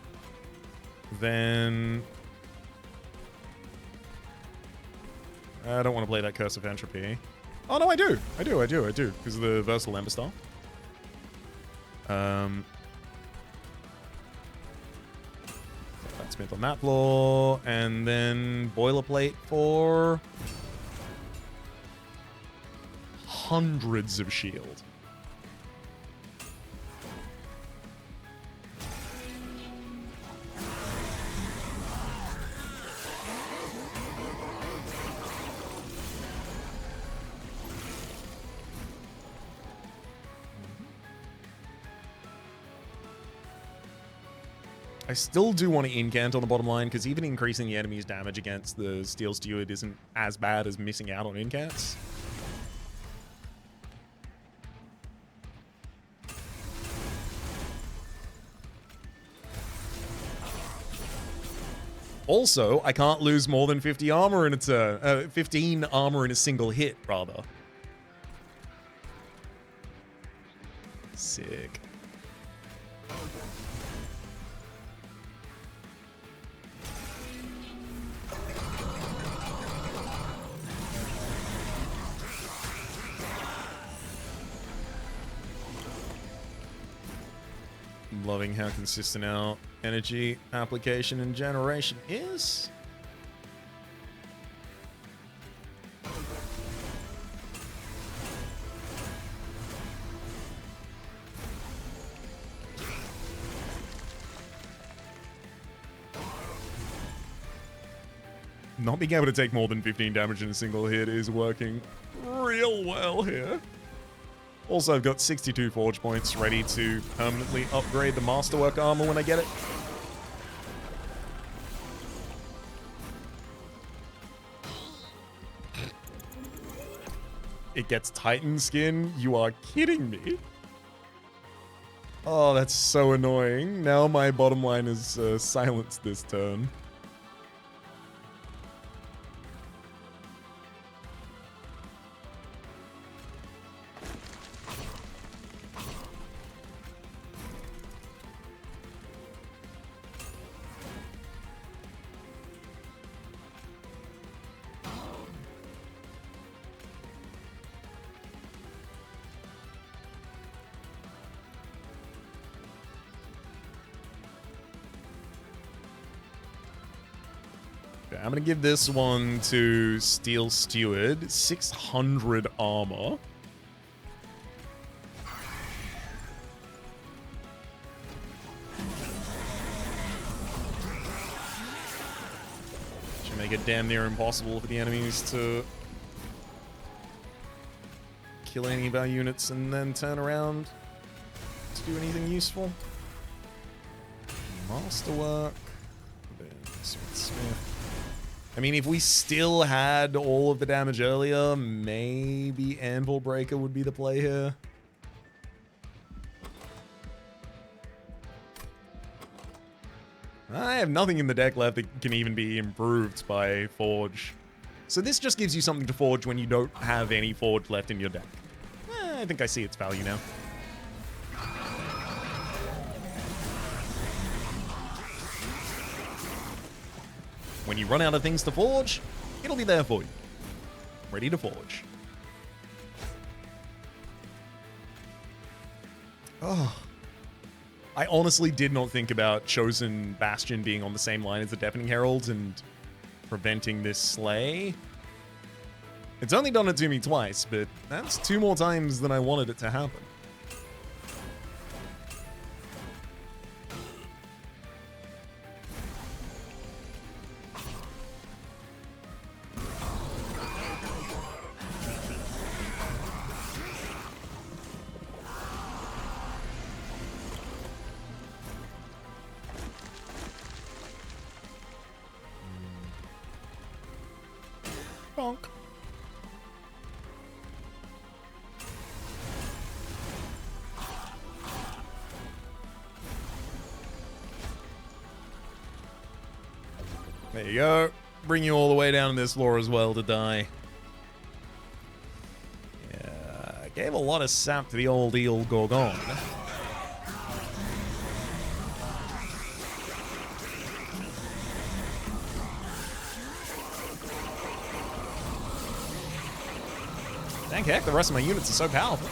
Then I don't want to play that Curse of Entropy. Oh no, I do. Because of the Versatile Ember Star. Smith on that floor, and then Boilerplate for hundreds of shield. I still do want to incant on the bottom line, because even increasing the enemy's damage against the Steel Steward isn't as bad as missing out on incants. Also, I can't lose more than 50 armor in a turn. 15 armor in a single hit, rather. Sick. Loving how consistent our energy application and generation is. Not being able to take more than 15 damage in a single hit is working real well here. Also, I've got 62 Forge points ready to permanently upgrade the Masterwork armor when I get it. It gets Titan skin? You are kidding me. Oh, that's so annoying. Now my bottom line is silenced this turn. I'm going to give this one to Steel Steward. 600 armor. Should make it damn near impossible for the enemies to kill any of our units and then turn around to do anything useful. Masterwork. Then Smith. I mean, if we still had all of the damage earlier, maybe Anvil Breaker would be the play here. I have nothing in the deck left that can even be improved by Forge. So this just gives you something to Forge when you don't have any Forge left in your deck. I think I see its value now. When you run out of things to forge, it'll be there for you. Ready to forge. Oh. I honestly did not think about Chosen Bastion being on the same line as the Deafening Herald and preventing this slay. It's only done it to me twice, but that's 2 more times than I wanted it to happen. bonk. There you go. Bring you all the way down to this floor as well to die. Yeah, gave a lot of sap to the old eel Gorgon. Thank heck, the rest of my units are so powerful.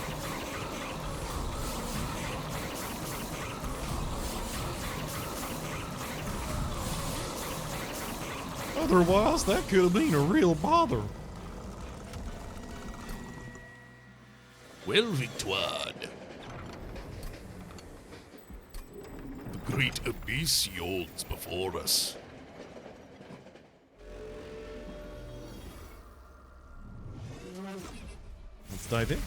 Otherwise, that could have been a real bother. Well, Victoire. The great abyss yawns before us. Let's dive in.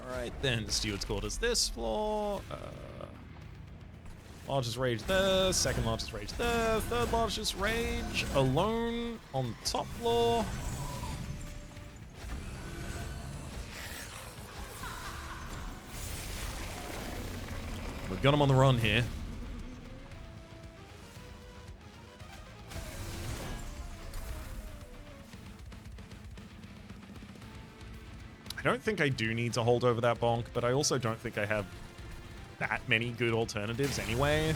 Alright then, Steward's quarters this floor. Largest rage there, second largest rage there, third largest rage alone on the top floor. We've got him on the run here. I don't think I do need to hold over that bonk, but I also don't think I have that many good alternatives anyway.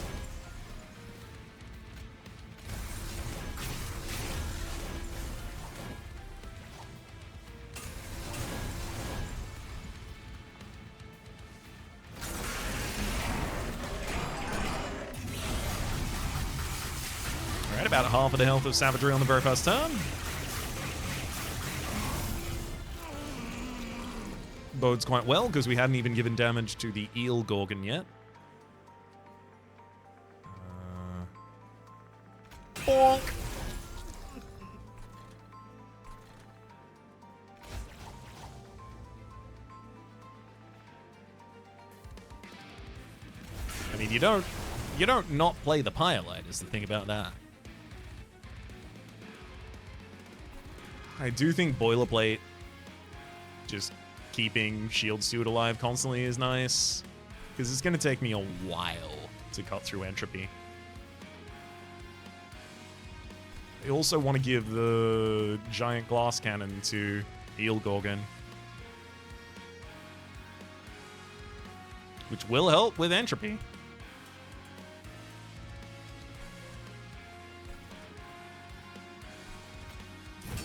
Alright, about half of the health of Savagery on the very first turn. Bodes quite well, because we hadn't even given damage to the Eel Gorgon yet. Bonk! I mean, you don't not play the Pyrelite, is the thing about that. I do think Boilerplate just keeping Shield Steward alive constantly is nice, because it's going to take me a while to cut through Entropy. I also want to give the giant glass cannon to Eel Gorgon, which will help with Entropy.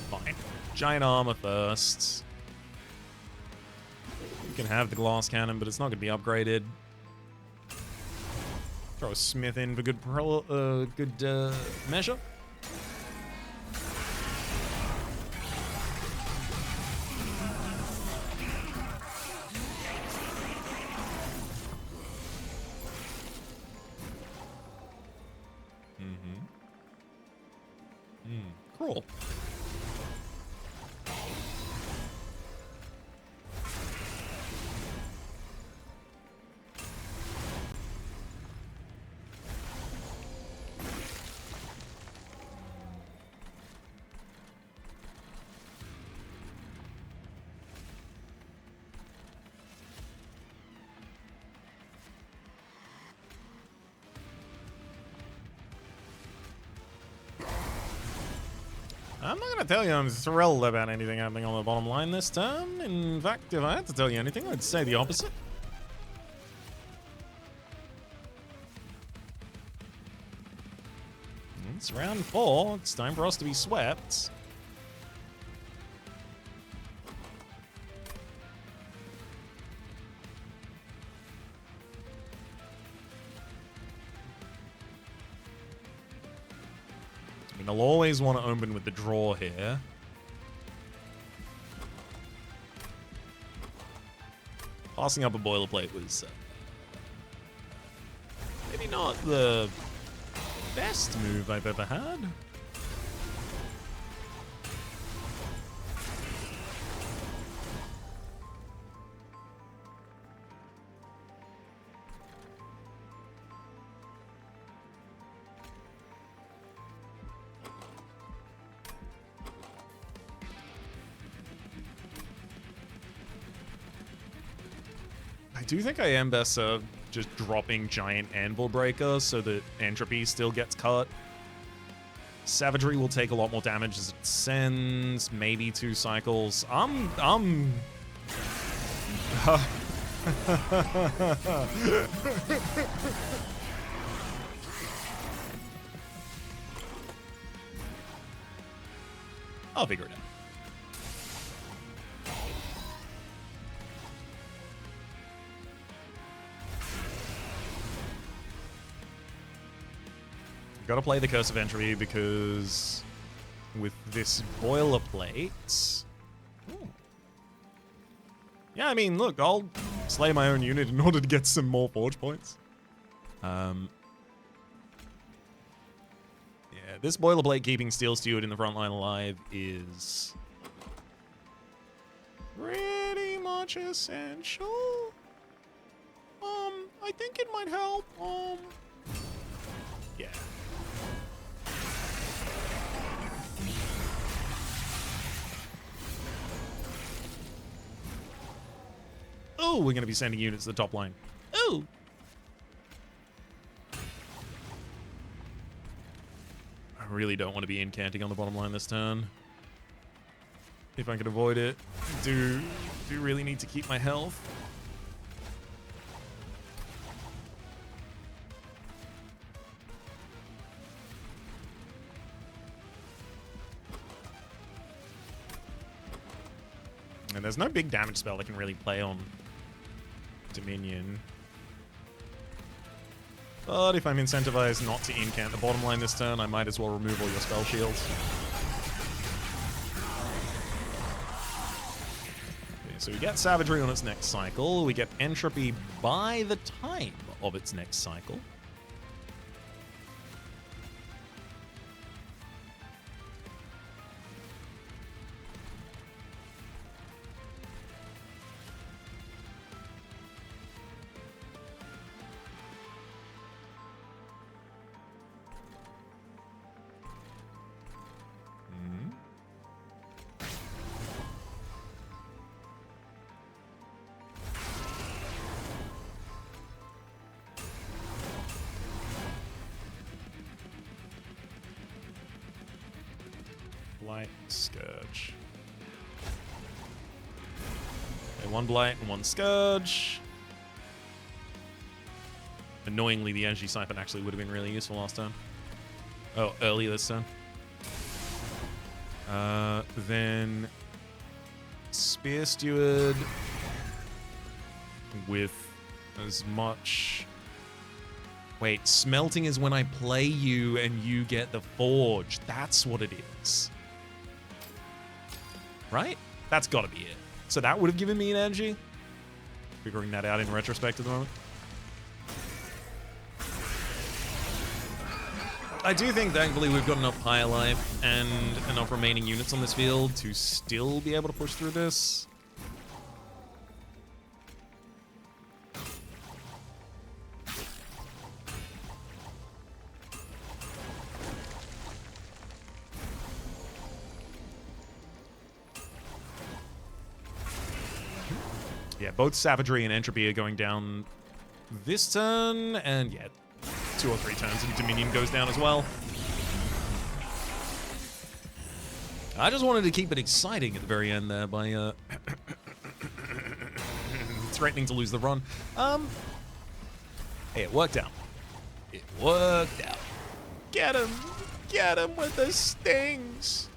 Fine. Giant armor first. Can have the glass cannon, but it's not going to be upgraded. Throw a Smith in for good measure. Cool. I'm not going to tell you I'm thrilled about anything happening on the bottom line this turn. In fact, if I had to tell you anything, I'd say the opposite. It's round 4. It's time for us to be swept. I'll always want to open with the draw here. Passing up a Boilerplate was maybe not the best move I've ever had. I do think I am best served just dropping Giant Anvil Breaker so that Entropy still gets cut. Savagery will take a lot more damage as it sends. Maybe 2 cycles. I'll figure it out. Gotta play the Curse of Entropy because with this boilerplate... Ooh. Yeah, I mean, look, I'll slay my own unit in order to get some more forge points. Yeah, this boilerplate keeping Steel Steward in the front line alive is pretty much essential. I think it might help. Yeah. Oh, we're going to be sending units to the top line. Oh. I really don't want to be incanting on the bottom line this turn. If I can avoid it. Do really need to keep my health. And there's no big damage spell I can really play on Dominion. But if I'm incentivized not to incant the bottom line this turn, I might as well remove all your spell shields. Okay, so we get Savagery on its next cycle. We get Entropy by the time of its next cycle. Blight, Scourge. Okay, 1 Blight and 1 Scourge. Annoyingly, the Energy Siphon actually would have been really useful last turn. Oh, earlier this turn. Then Spear Steward with as much... Wait, smelting is when I play you and you get the forge. That's what it is. Right? That's gotta be it. So that would have given me an energy. Figuring that out in retrospect at the moment. I do think, thankfully, we've got enough higher life and enough remaining units on this field to still be able to push through this. Yeah, both Savagery and Entropy are going down this turn, and yeah, 2 or 3 turns and Dominion goes down as well. I just wanted to keep it exciting at the very end there by threatening to lose the run. Hey, it worked out. It worked out. Get him! Get him with the stings!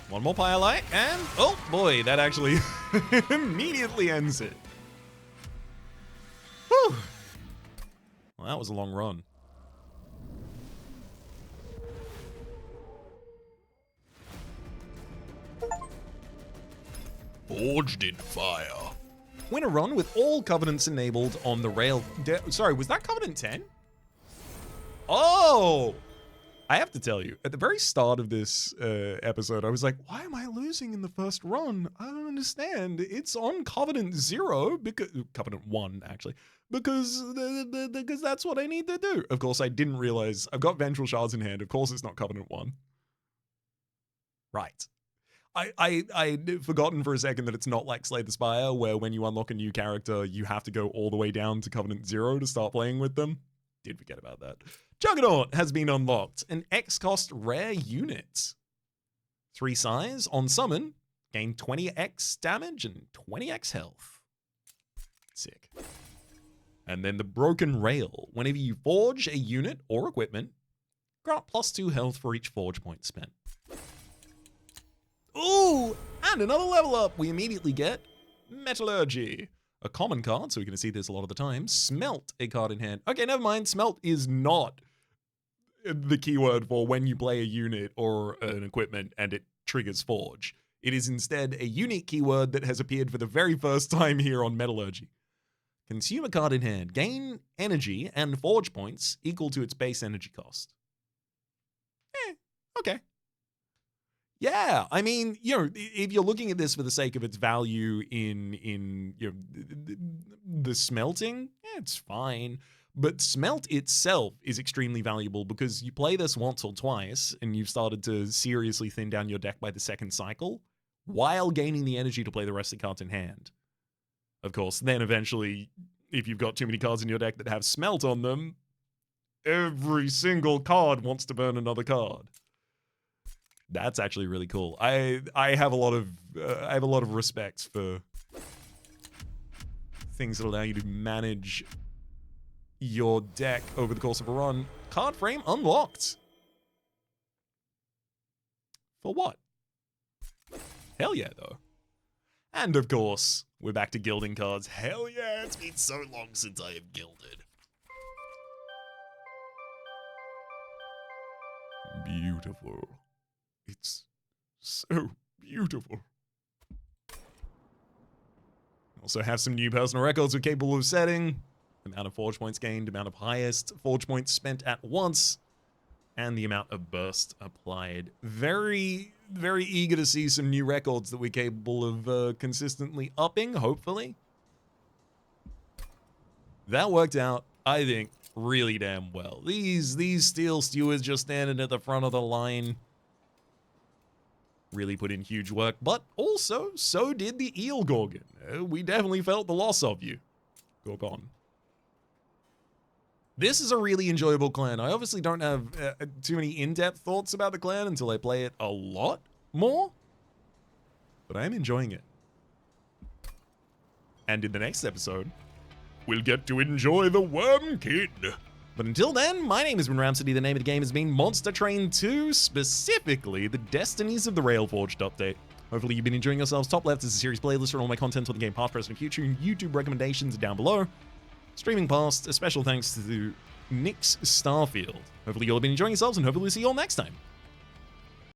One more Firelight, and oh boy, that actually immediately ends it. Whew. Well, that was a long run. Forged in Fire. Win a run with all Covenants enabled on the rail. Sorry, was that Covenant 10? Oh! I have to tell you, at the very start of this episode, I was like, why am I losing in the first run? I don't understand. It's on Covenant 0, because Covenant 1, actually, because that's what I need to do. Of course, I didn't realize I've got Vengeful Shards in hand. Of course, it's not Covenant 1. Right. I'd forgotten for a second that it's not like Slay the Spire, where when you unlock a new character, you have to go all the way down to Covenant 0 to start playing with them. Did forget about that. Juggernaut has been unlocked, an X-cost rare unit. 3 size, on summon, gain 20x damage and 20x health. Sick. And then the Broken Rail. Whenever you forge a unit or equipment, grant +2 health for each forge point spent. Ooh, and another level up. We immediately get Metallurgy. A common card, so we're going to see this a lot of the time. Smelt, a card in hand. Okay, never mind. Smelt is not the keyword for when you play a unit or an equipment and it triggers Forge. It is instead a unique keyword that has appeared for the very first time here on Metallurgy. Consume a card in hand. Gain energy and Forge points equal to its base energy cost. Okay. Yeah, I mean, you know, if you're looking at this for the sake of its value in you know, the smelting, it's fine. But smelt itself is extremely valuable because you play this once or twice and you've started to seriously thin down your deck by the second cycle while gaining the energy to play the rest of the cards in hand. Of course, then eventually, if you've got too many cards in your deck that have smelt on them, every single card wants to burn another card. That's actually really cool. I have a lot of respect for things that allow you to manage your deck over the course of a run. Card frame unlocked. For what? Hell yeah, though. And of course, we're back to gilding cards. Hell yeah, it's been so long since I have gilded. Beautiful. It's so beautiful. Also have some new personal records we're capable of setting. Amount of forge points gained, amount of highest forge points spent at once, and the amount of burst applied. Very, very eager to see some new records that we're capable of consistently upping, hopefully. That worked out, I think, really damn well. These steel stewards just standing at the front of the line really put in huge work, but also, so did the Eel Gorgon. We definitely felt the loss of you, Gorgon. This is a really enjoyable clan. I obviously don't have too many in-depth thoughts about the clan until I play it a lot more, but I am enjoying it. And in the next episode, we'll get to enjoy the Worm Kid. But until then, my name has been Rhapsody. The name of the game has been Monster Train 2, specifically the Destinies of the Railforged update. Hopefully you've been enjoying yourselves. Top left is a series playlist for all my content for the game past, present, and future, and YouTube recommendations down below. Streaming past, a special thanks to Nick's Starfield. Hopefully you'll have been enjoying yourselves, and hopefully we'll see you all next time.